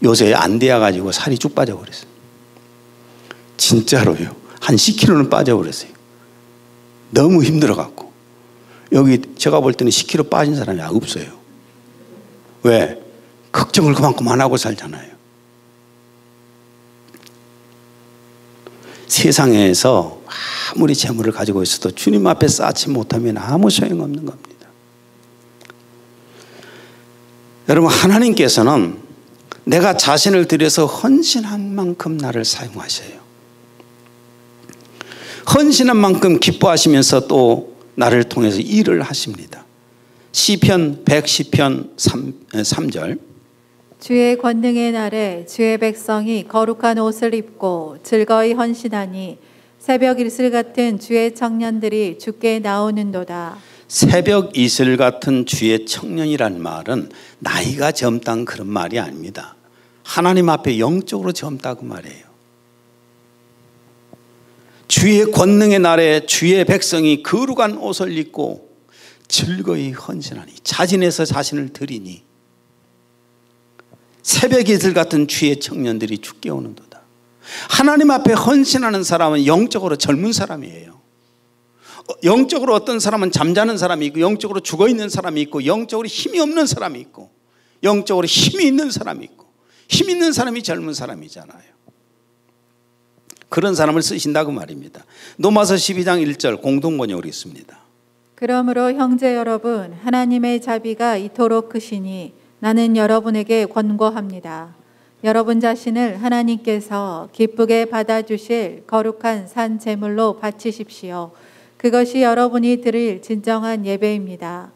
[SPEAKER 1] 요새 안 돼가지고 살이 쭉 빠져버렸어요. 진짜로요. 한 10kg는 빠져버렸어요. 너무 힘들어갖고. 여기 제가 볼 때는 10kg 빠진 사람이 없어요. 왜? 걱정을 그만큼 안 하고 살잖아요. 세상에서 아무리 재물을 가지고 있어도 주님 앞에 쌓지 못하면 아무 소용없는 겁니다. 여러분, 하나님께서는 내가 자신을 들여서 헌신한 만큼 나를 사용하셔요. 헌신한 만큼 기뻐하시면서 또 나를 통해서 일을 하십니다. 시편 110편 3절
[SPEAKER 2] 주의 권능의 날에 주의 백성이 거룩한 옷을 입고 즐거이 헌신하니 새벽 이슬 같은 주의 청년들이 주께 나오는도다.
[SPEAKER 1] 새벽 이슬 같은 주의 청년이란 말은 나이가 젊다는 그런 말이 아닙니다. 하나님 앞에 영적으로 젊다고 말이에요. 주의 권능의 날에 주의 백성이 거룩한 옷을 입고 즐거이 헌신하니 자진해서 자신을 드리니 새벽 이슬 같은 주의 청년들이 주께 오는도다. 하나님 앞에 헌신하는 사람은 영적으로 젊은 사람이에요. 영적으로 어떤 사람은 잠자는 사람이 있고 영적으로 죽어있는 사람이 있고 영적으로 힘이 없는 사람이 있고 영적으로 힘이 있는 사람이 있고 힘 있는 사람이 젊은 사람이잖아요. 그런 사람을 쓰신다고 말입니다. 로마서 12장 1절 공동번역으로 있습니다.
[SPEAKER 2] 그러므로 형제 여러분, 하나님의 자비가 이토록 크시니 나는 여러분에게 권고합니다. 여러분 자신을 하나님께서 기쁘게 받아주실 거룩한 산 제물로 바치십시오. 그것이 여러분이 드릴 진정한 예배입니다.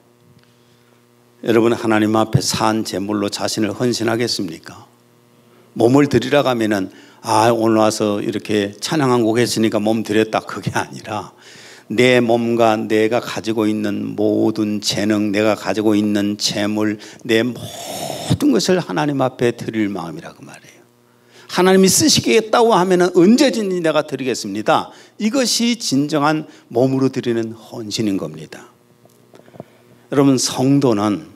[SPEAKER 1] 여러분, 하나님 앞에 산 제물로 자신을 헌신하겠습니까? 몸을 드리라고 하면은 오늘 와서 이렇게 찬양 한 곡 했으니까 몸 드렸다, 그게 아니라 내 몸과 내가 가지고 있는 모든 재능, 내가 가지고 있는 재물, 내 모든 것을 하나님 앞에 드릴 마음이라고 말해요. 하나님이 쓰시겠다고 하면 언제든지 내가 드리겠습니다. 이것이 진정한 몸으로 드리는 헌신인 겁니다. 여러분, 성도는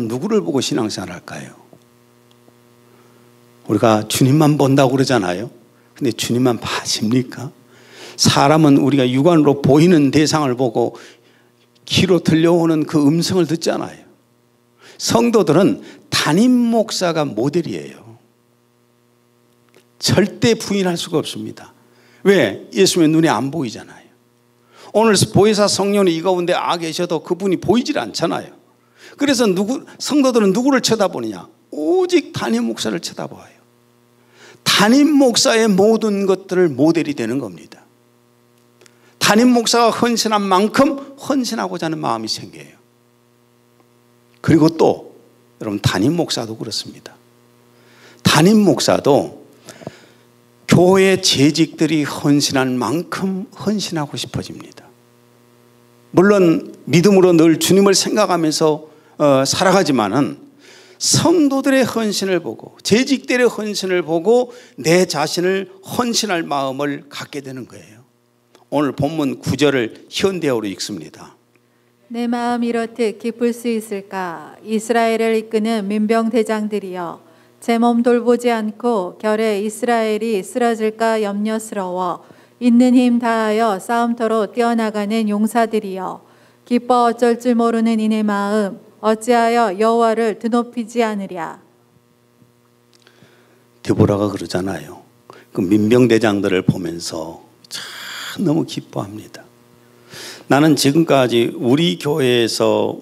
[SPEAKER 1] 누구를 보고 신앙생활 할까요? 우리가 주님만 본다고 그러잖아요. 근데 주님만 봐십니까? 사람은 우리가 육안으로 보이는 대상을 보고 귀로 들려오는 그 음성을 듣잖아요. 성도들은 담임 목사가 모델이에요. 절대 부인할 수가 없습니다. 왜? 예수님의 눈에 안 보이잖아요. 오늘 보혜사 성령이 이 가운데 계셔도 그분이 보이질 않잖아요. 그래서 성도들은 누구를 쳐다보느냐? 오직 담임 목사를 쳐다봐요. 담임 목사의 모든 것들을 모델이 되는 겁니다. 담임 목사가 헌신한 만큼 헌신하고자 하는 마음이 생겨요. 그리고 또 여러분, 담임 목사도 그렇습니다. 담임 목사도 교회 재직들이 헌신한 만큼 헌신하고 싶어집니다. 물론 믿음으로 늘 주님을 생각하면서 살아가지만은 성도들의 헌신을 보고 재직들의 헌신을 보고 내 자신을 헌신할 마음을 갖게 되는 거예요. 오늘 본문 9절을 현대어로 읽습니다.
[SPEAKER 2] 내 마음 이렇듯 기쁠 수 있을까? 이스라엘을 이끄는 민병 대장들이여, 제 몸 돌보지 않고 결에 이스라엘이 쓰러질까 염려스러워 있는 힘 다하여 싸움터로 뛰어나가는 용사들이여, 기뻐 어쩔 줄 모르는 이내 마음 어찌하여 여호와를 드높이지 않으랴.
[SPEAKER 1] 데보라가 그러잖아요. 그 민병 대장들을 보면서 참 너무 기뻐합니다. 나는 지금까지 우리 교회에서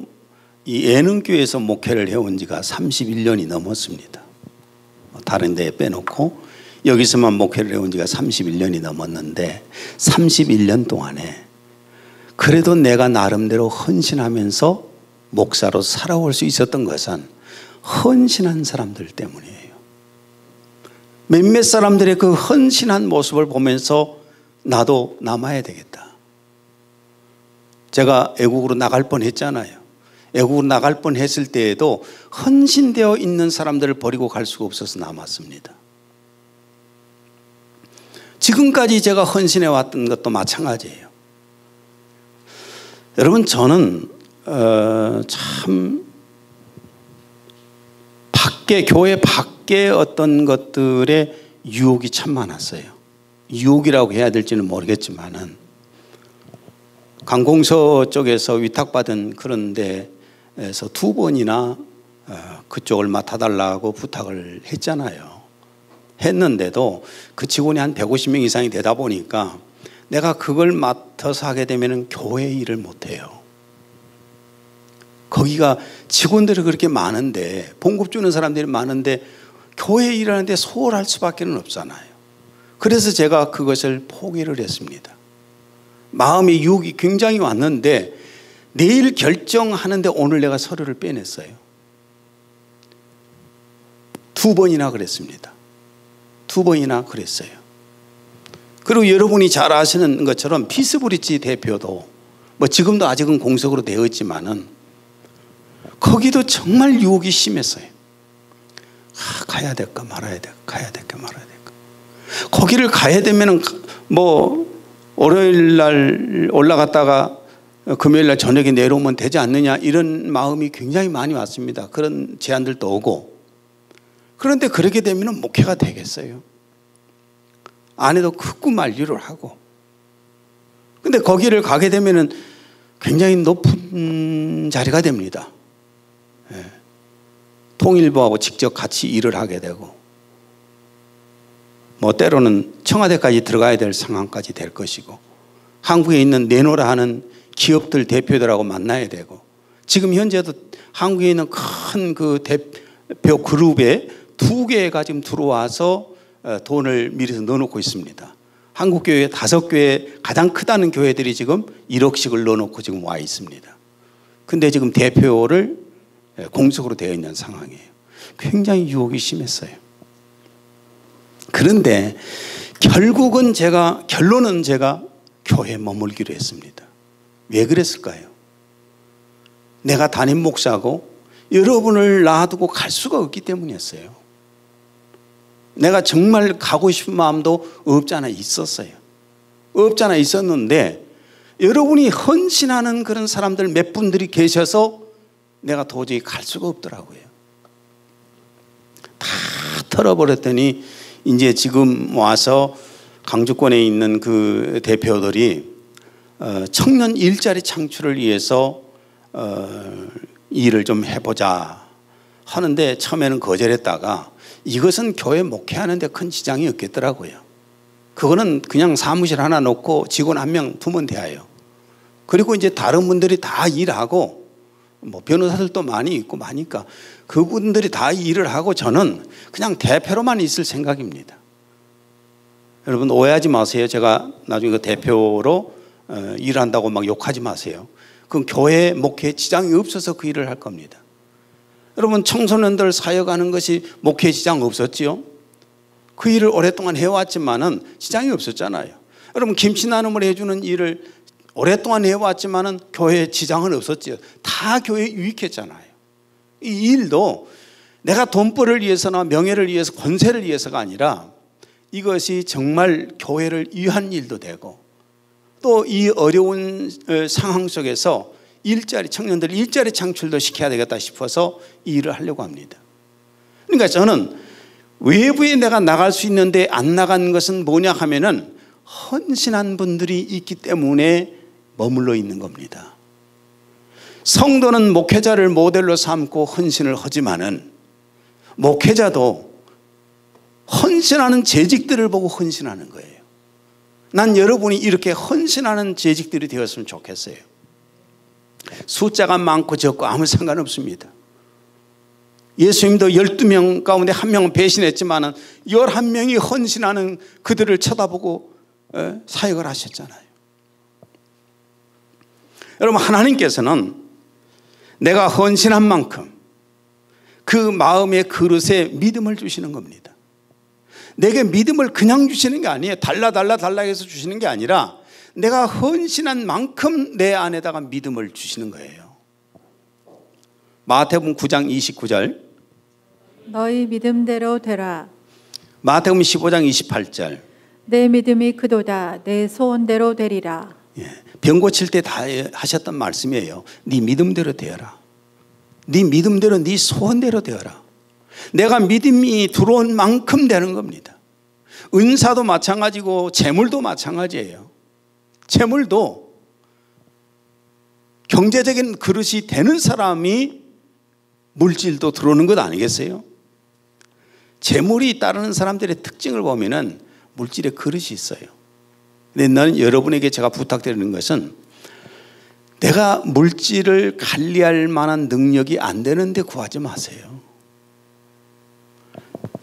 [SPEAKER 1] 이 예능교회에서 목회를 해온 지가 31년이 넘었습니다. 다른 데 빼놓고 여기서만 목회를 해온 지가 31년이 넘었는데 31년 동안에 그래도 내가 나름대로 헌신하면서 목사로 살아올 수 있었던 것은 헌신한 사람들 때문이에요. 몇몇 사람들의 그 헌신한 모습을 보면서 나도 남아야 되겠다. 제가 애국으로 나갈 뻔했잖아요. 애국으로 나갈 뻔했을 때에도 헌신되어 있는 사람들을 버리고 갈 수가 없어서 남았습니다. 지금까지 제가 헌신해 왔던 것도 마찬가지예요. 여러분, 저는 참 교회 밖에 어떤 것들의 유혹이 참 많았어요. 유혹이라고 해야 될지는 모르겠지만은 관공서 쪽에서 위탁받은 그런 데에서 2번이나 그쪽을 맡아달라고 부탁을 했잖아요. 했는데도 그 직원이 한 150명 이상이 되다 보니까 내가 그걸 맡아서 하게 되면 교회 일을 못해요. 거기가 직원들이 그렇게 많은데, 봉급 주는 사람들이 많은데 교회 일하는데 소홀할 수밖에 없잖아요. 그래서 제가 그것을 포기를 했습니다. 마음의 유혹이 굉장히 왔는데 내일 결정하는데 오늘 내가 서류를 빼냈어요. 2번이나 그랬습니다. 2번이나 그랬어요. 그리고 여러분이 잘 아시는 것처럼 피스브리지 대표도 뭐 지금도 아직은 공석으로 되어 있지만은 거기도 정말 유혹이 심했어요. 가야 될까 말아야 될까, 가야 될까 말아야 될까. 거기를 가야 되면은 뭐 월요일 날 올라갔다가 금요일 날 저녁에 내려오면 되지 않느냐, 이런 마음이 굉장히 많이 왔습니다. 그런 제안들도 오고. 그런데 그렇게 되면 목회가 되겠어요? 아내도 극구 만류를 하고. 근데 거기를 가게 되면 굉장히 높은 자리가 됩니다. 예. 통일부하고 직접 같이 일을 하게 되고, 뭐 때로는 청와대까지 들어가야 될 상황까지 될 것이고, 한국에 있는 내노라 하는 기업들 대표들하고 만나야 되고, 지금 현재도 한국에 있는 큰 그 대표 그룹에 2개가 지금 들어와서 돈을 미리서 넣어놓고 있습니다. 한국 교회 5교회 가장 크다는 교회들이 지금 1억씩을 넣어놓고 지금 와 있습니다. 근데 지금 대표를 공석으로 되어 있는 상황이에요. 굉장히 유혹이 심했어요. 그런데 결론은 제가 교회에 머물기로 했습니다. 왜 그랬을까요? 내가 담임 목사고 여러분을 놔두고 갈 수가 없기 때문이었어요. 내가 정말 가고 싶은 마음도 없잖아 있었어요. 없잖아 있었는데 여러분이 헌신하는 그런 사람들 몇 분들이 계셔서 내가 도저히 갈 수가 없더라고요. 다 털어버렸더니 이제 지금 와서 강주권에 있는 그 대표들이 청년 일자리 창출을 위해서 일을 좀 해보자 하는데 처음에는 거절했다가 이것은 교회 목회하는 데 큰 지장이 없겠더라고요. 그거는 그냥 사무실 하나 놓고 직원 1명 두면 돼요. 그리고 이제 다른 분들이 다 일하고, 뭐 변호사들도 많이 있고 많으니까 그분들이 다 일을 하고 저는 그냥 대표로만 있을 생각입니다. 여러분 오해하지 마세요. 제가 나중에 그 대표로 일한다고 막 욕하지 마세요. 그건 교회 목회에 지장이 없어서 그 일을 할 겁니다. 여러분 청소년들 사역하는 것이 목회에 지장 없었지요? 그 일을 오랫동안 해왔지만은 지장이 없었잖아요. 여러분 김치 나눔을 해주는 일을 오랫동안 해왔지만은 교회에 지장은 없었지요. 다 교회에 유익했잖아요. 이 일도 내가 돈벌을 위해서나 명예를 위해서 권세를 위해서가 아니라 이것이 정말 교회를 위한 일도 되고 또 이 어려운 상황 속에서 청년들 일자리 창출도 시켜야 되겠다 싶어서 이 일을 하려고 합니다. 그러니까 저는 외부에 내가 나갈 수 있는데 안 나간 것은 뭐냐 하면은 헌신한 분들이 있기 때문에 머물러 있는 겁니다. 성도는 목회자를 모델로 삼고 헌신을 하지만은 목회자도 헌신하는 재직들을 보고 헌신하는 거예요. 난 여러분이 이렇게 헌신하는 재직들이 되었으면 좋겠어요. 숫자가 많고 적고 아무 상관없습니다. 예수님도 12명 가운데 1명은 배신했지만 11명이 헌신하는 그들을 쳐다보고 사역을 하셨잖아요. 여러분, 하나님께서는 내가 헌신한 만큼 그 마음의 그릇에 믿음을 주시는 겁니다. 내게 믿음을 그냥 주시는 게 아니에요. 달라 해서 주시는 게 아니라 내가 헌신한 만큼 내 안에다가 믿음을 주시는 거예요. 마태복음 9장 29절,
[SPEAKER 2] 너희 믿음대로 되라.
[SPEAKER 1] 마태복음 15장 28절,
[SPEAKER 2] 내 믿음이 크도다. 내 소원대로 되리라.
[SPEAKER 1] 병 고칠 때 다 하셨던 말씀이에요. 네 믿음대로 되어라. 네 믿음대로, 네 소원대로 되어라. 내가 믿음이 들어온 만큼 되는 겁니다. 은사도 마찬가지고 재물도 마찬가지예요. 재물도 경제적인 그릇이 되는 사람이 물질도 들어오는 것 아니겠어요? 재물이 따르는 사람들의 특징을 보면은 물질의 그릇이 있어요. 근데 나는 여러분에게 제가 부탁드리는 것은 내가 물질을 관리할 만한 능력이 안 되는데 구하지 마세요.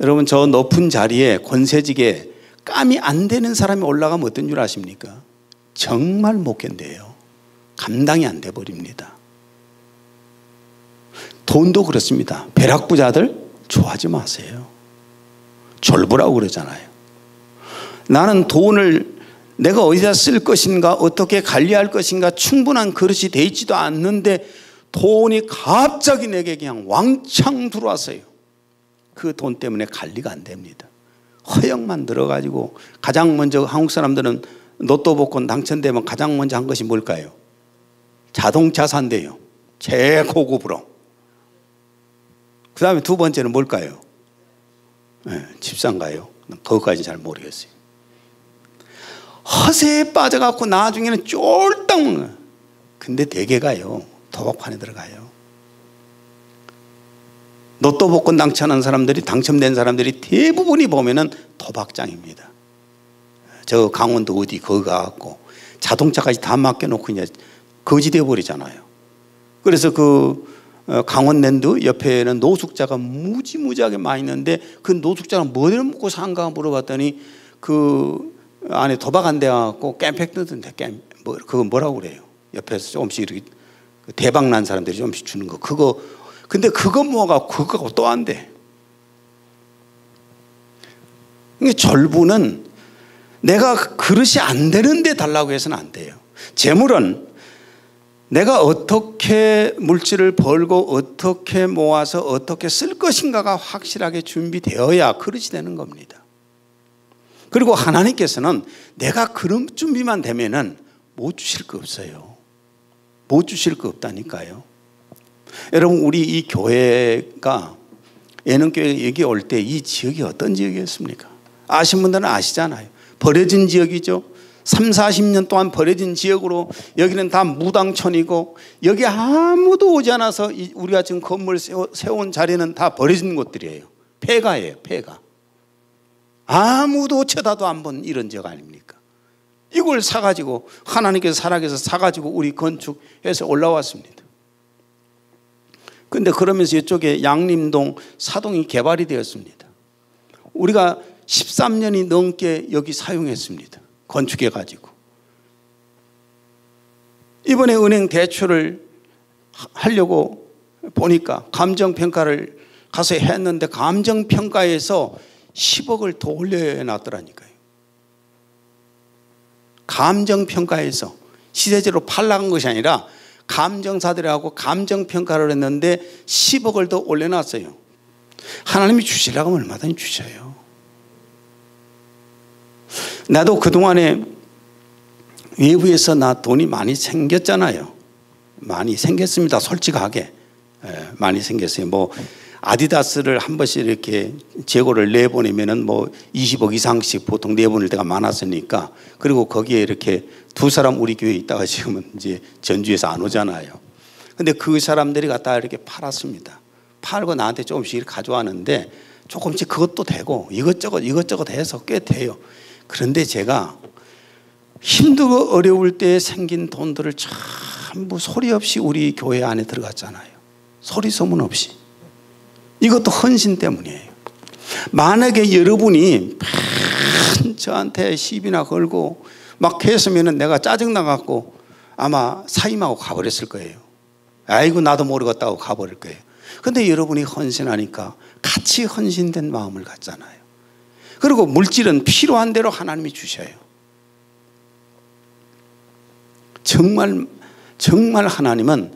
[SPEAKER 1] 여러분, 저 높은 자리에 권세직에 깜이 안 되는 사람이 올라가면 어떤 줄 아십니까? 정말 못 견뎌요. 감당이 안 돼 버립니다. 돈도 그렇습니다. 벼락부자들 좋아하지 마세요. 졸부라고 그러잖아요. 나는 돈을 내가 어디다 쓸 것인가, 어떻게 관리할 것인가 충분한 그릇이 돼 있지도 않는데 돈이 갑자기 내게 그냥 왕창 들어왔어요. 그 돈 때문에 관리가 안 됩니다. 허영만 들어가지고 가장 먼저 한국 사람들은 로또 복권 당첨되면 가장 먼저 한 것이 뭘까요? 자동차 산대요. 최고급으로. 그 다음에 두 번째는 뭘까요? 집 산가요? 그것까지 잘 모르겠어요. 허세에 빠져갖고 나중에는 쫄딱 먹는 거예요. 근데 대개가요, 도박판에 들어가요. 로또 복권 당첨한 사람들이, 당첨된 사람들이 대부분이 보면은 도박장입니다. 저 강원도 어디 거기 가갖고 자동차까지 다 맡겨놓고 이제 거지 되어버리잖아요. 그래서 그 강원랜드 옆에는 노숙자가 무지무지하게 많이 있는데 그 노숙자는 뭐를 먹고 산가 물어봤더니 그 안에 도박 안 돼갖고 깸팩 뜨던데 그거 뭐라고 그래요? 옆에서 조금씩 이렇게 대박 난 사람들이 조금씩 주는 거 그거. 근데 그거 뭐가 그거 또 안 돼. 절부는 내가 그릇이 안 되는데 달라고 해서는 안 돼요. 재물은 내가 어떻게 물질을 벌고 어떻게 모아서 어떻게 쓸 것인가가 확실하게 준비되어야 그릇이 되는 겁니다. 그리고 하나님께서는 내가 그런 준비만 되면은 못 주실 거 없어요. 못 주실 거 없다니까요. 여러분, 우리 이 교회가 예능교회 여기 올 때 이 지역이 어떤 지역이었습니까? 아시는 분들은 아시잖아요. 버려진 지역이죠. 3, 40년 동안 버려진 지역으로 여기는 다 무당촌이고 여기 아무도 오지 않아서 우리가 지금 건물 세운 자리는 다 버려진 곳들이에요. 폐가예요. 폐가. 아무도 쳐다도 안 본 이런 지역 아닙니까? 이걸 사가지고 하나님께서 살아계셔서 사가지고 우리 건축해서 올라왔습니다. 그런데 그러면서 이쪽에 양림동 사동이 개발이 되었습니다. 우리가 13년이 넘게 여기 사용했습니다. 건축해가지고. 이번에 은행 대출을 하려고 보니까 감정평가를 가서 했는데 감정평가에서 10억을 더 올려놨더라니까요. 감정평가에서 시세제로 팔라간 것이 아니라 감정사들하고 감정평가를 했는데 10억을 더 올려놨어요. 하나님이 주시라고 하면 얼마든지 주셔요. 나도 그동안에 외부에서 나 돈이 많이 생겼잖아요. 많이 생겼습니다. 솔직하게. 많이 생겼어요. 뭐 아디다스를 한 번씩 이렇게 재고를 내보내면은 뭐 20억 이상씩 보통 내보낼 때가 많았으니까, 그리고 거기에 이렇게 두 사람 우리 교회에 있다가 지금은 이제 전주에서 안 오잖아요. 근데 그 사람들이 갖다 이렇게 팔았습니다. 팔고 나한테 조금씩 이렇게 가져왔는데 조금씩 그것도 되고 이것저것 해서 꽤 돼요. 그런데 제가 힘들고 어려울 때 생긴 돈들을 전부 소리 없이 우리 교회 안에 들어갔잖아요. 소리 소문 없이. 이것도 헌신 때문이에요. 만약에 여러분이 저한테 시비나 걸고 막 했으면 내가 짜증나갖고 아마 사임하고 가버렸을 거예요. 아이고 나도 모르겠다고 가버릴 거예요. 근데 여러분이 헌신하니까 같이 헌신된 마음을 갖잖아요. 그리고 물질은 필요한 대로 하나님이 주셔요. 정말 하나님은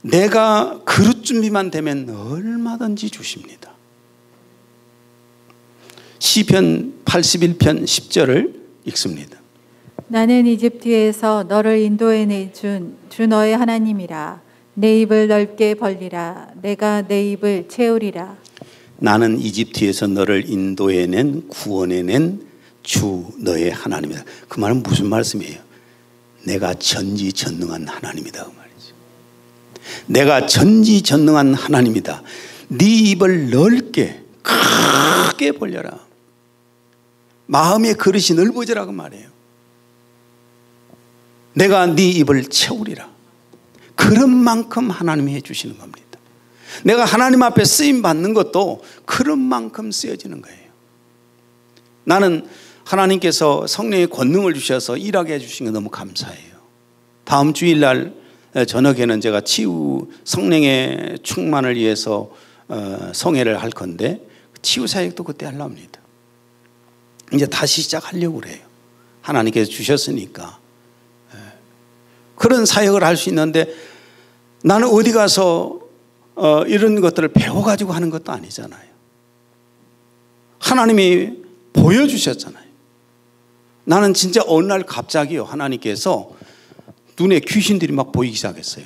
[SPEAKER 1] 내가 그릇 준비만 되면 얼마든지 주십니다. 시편 81편 10절을 읽습니다.
[SPEAKER 2] 나는 이집트에서 너를 인도해내 주 너의 하나님이라. 내 입을 넓게 벌리라. 내가 내 입을 채우리라.
[SPEAKER 1] 나는 이집트에서 너를 인도해낸 구원해낸 주 너의 하나님이다. 그 말은 무슨 말씀이에요? 내가 전지전능한 하나님이다 그 말이죠. 내가 전지전능한 하나님이다. 네 입을 넓게 크게 벌려라. 마음의 그릇이 넓어지라 그 말이에요. 내가 네 입을 채우리라. 그런 만큼 하나님이 해주시는 겁니다. 내가 하나님 앞에 쓰임 받는 것도 그런 만큼 쓰여지는 거예요. 나는 하나님께서 성령의 권능을 주셔서 일하게 해주신 게 너무 감사해요. 다음 주일날 저녁에는 제가 치유 성령의 충만을 위해서 성회를 할 건데 치유 사역도 그때 하려고 합니다. 이제 다시 시작하려고 그래요. 하나님께서 주셨으니까. 그런 사역을 할 수 있는데 나는 어디 가서 이런 것들을 배워가지고 하는 것도 아니잖아요. 하나님이 보여주셨잖아요. 나는 진짜 어느 날 갑자기요, 하나님께서 눈에 귀신들이 막 보이기 시작했어요.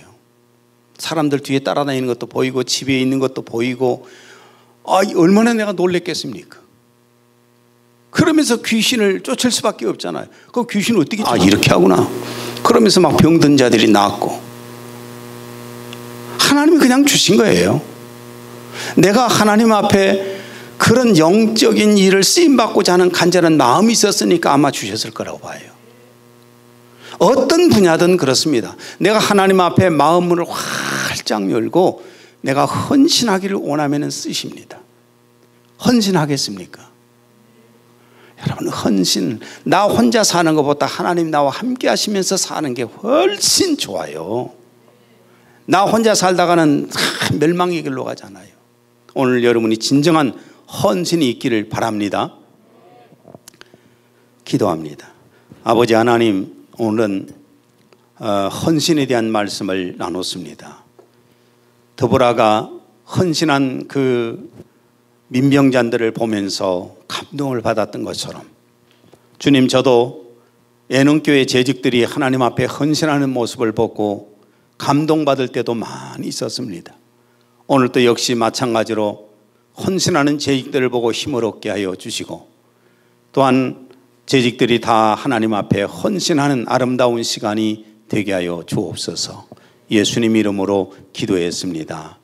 [SPEAKER 1] 사람들 뒤에 따라다니는 것도 보이고 집에 있는 것도 보이고, 얼마나 내가 놀랬겠습니까? 그러면서 귀신을 쫓을 수밖에 없잖아요. 그 귀신을 어떻게 이렇게 하구나. 그러면서 막 병든 자들이 나았고, 하나님이 그냥 주신 거예요. 내가 하나님 앞에 그런 영적인 일을 쓰임받고자 하는 간절한 마음이 있었으니까 아마 주셨을 거라고 봐요. 어떤 분야든 그렇습니다. 내가 하나님 앞에 마음문을 활짝 열고 내가 헌신하기를 원하면 쓰십니다. 헌신하겠습니까? 여러분, 헌신, 나 혼자 사는 것보다 하나님 나와 함께 하시면서 사는 게 훨씬 좋아요. 나 혼자 살다가는 멸망의 길로 가잖아요. 오늘 여러분이 진정한 헌신이 있기를 바랍니다. 기도합니다. 아버지 하나님, 오늘은 헌신에 대한 말씀을 나눴습니다. 드보라가 헌신한 그 민병잔들을 보면서 감동을 받았던 것처럼, 주님, 저도 예능교회 재직들이 하나님 앞에 헌신하는 모습을 보고 감동받을 때도 많이 있었습니다. 오늘도 역시 마찬가지로 헌신하는 재직들을 보고 힘을 얻게 하여 주시고, 또한 재직들이 다 하나님 앞에 헌신하는 아름다운 시간이 되게 하여 주옵소서. 예수님 이름으로 기도했습니다.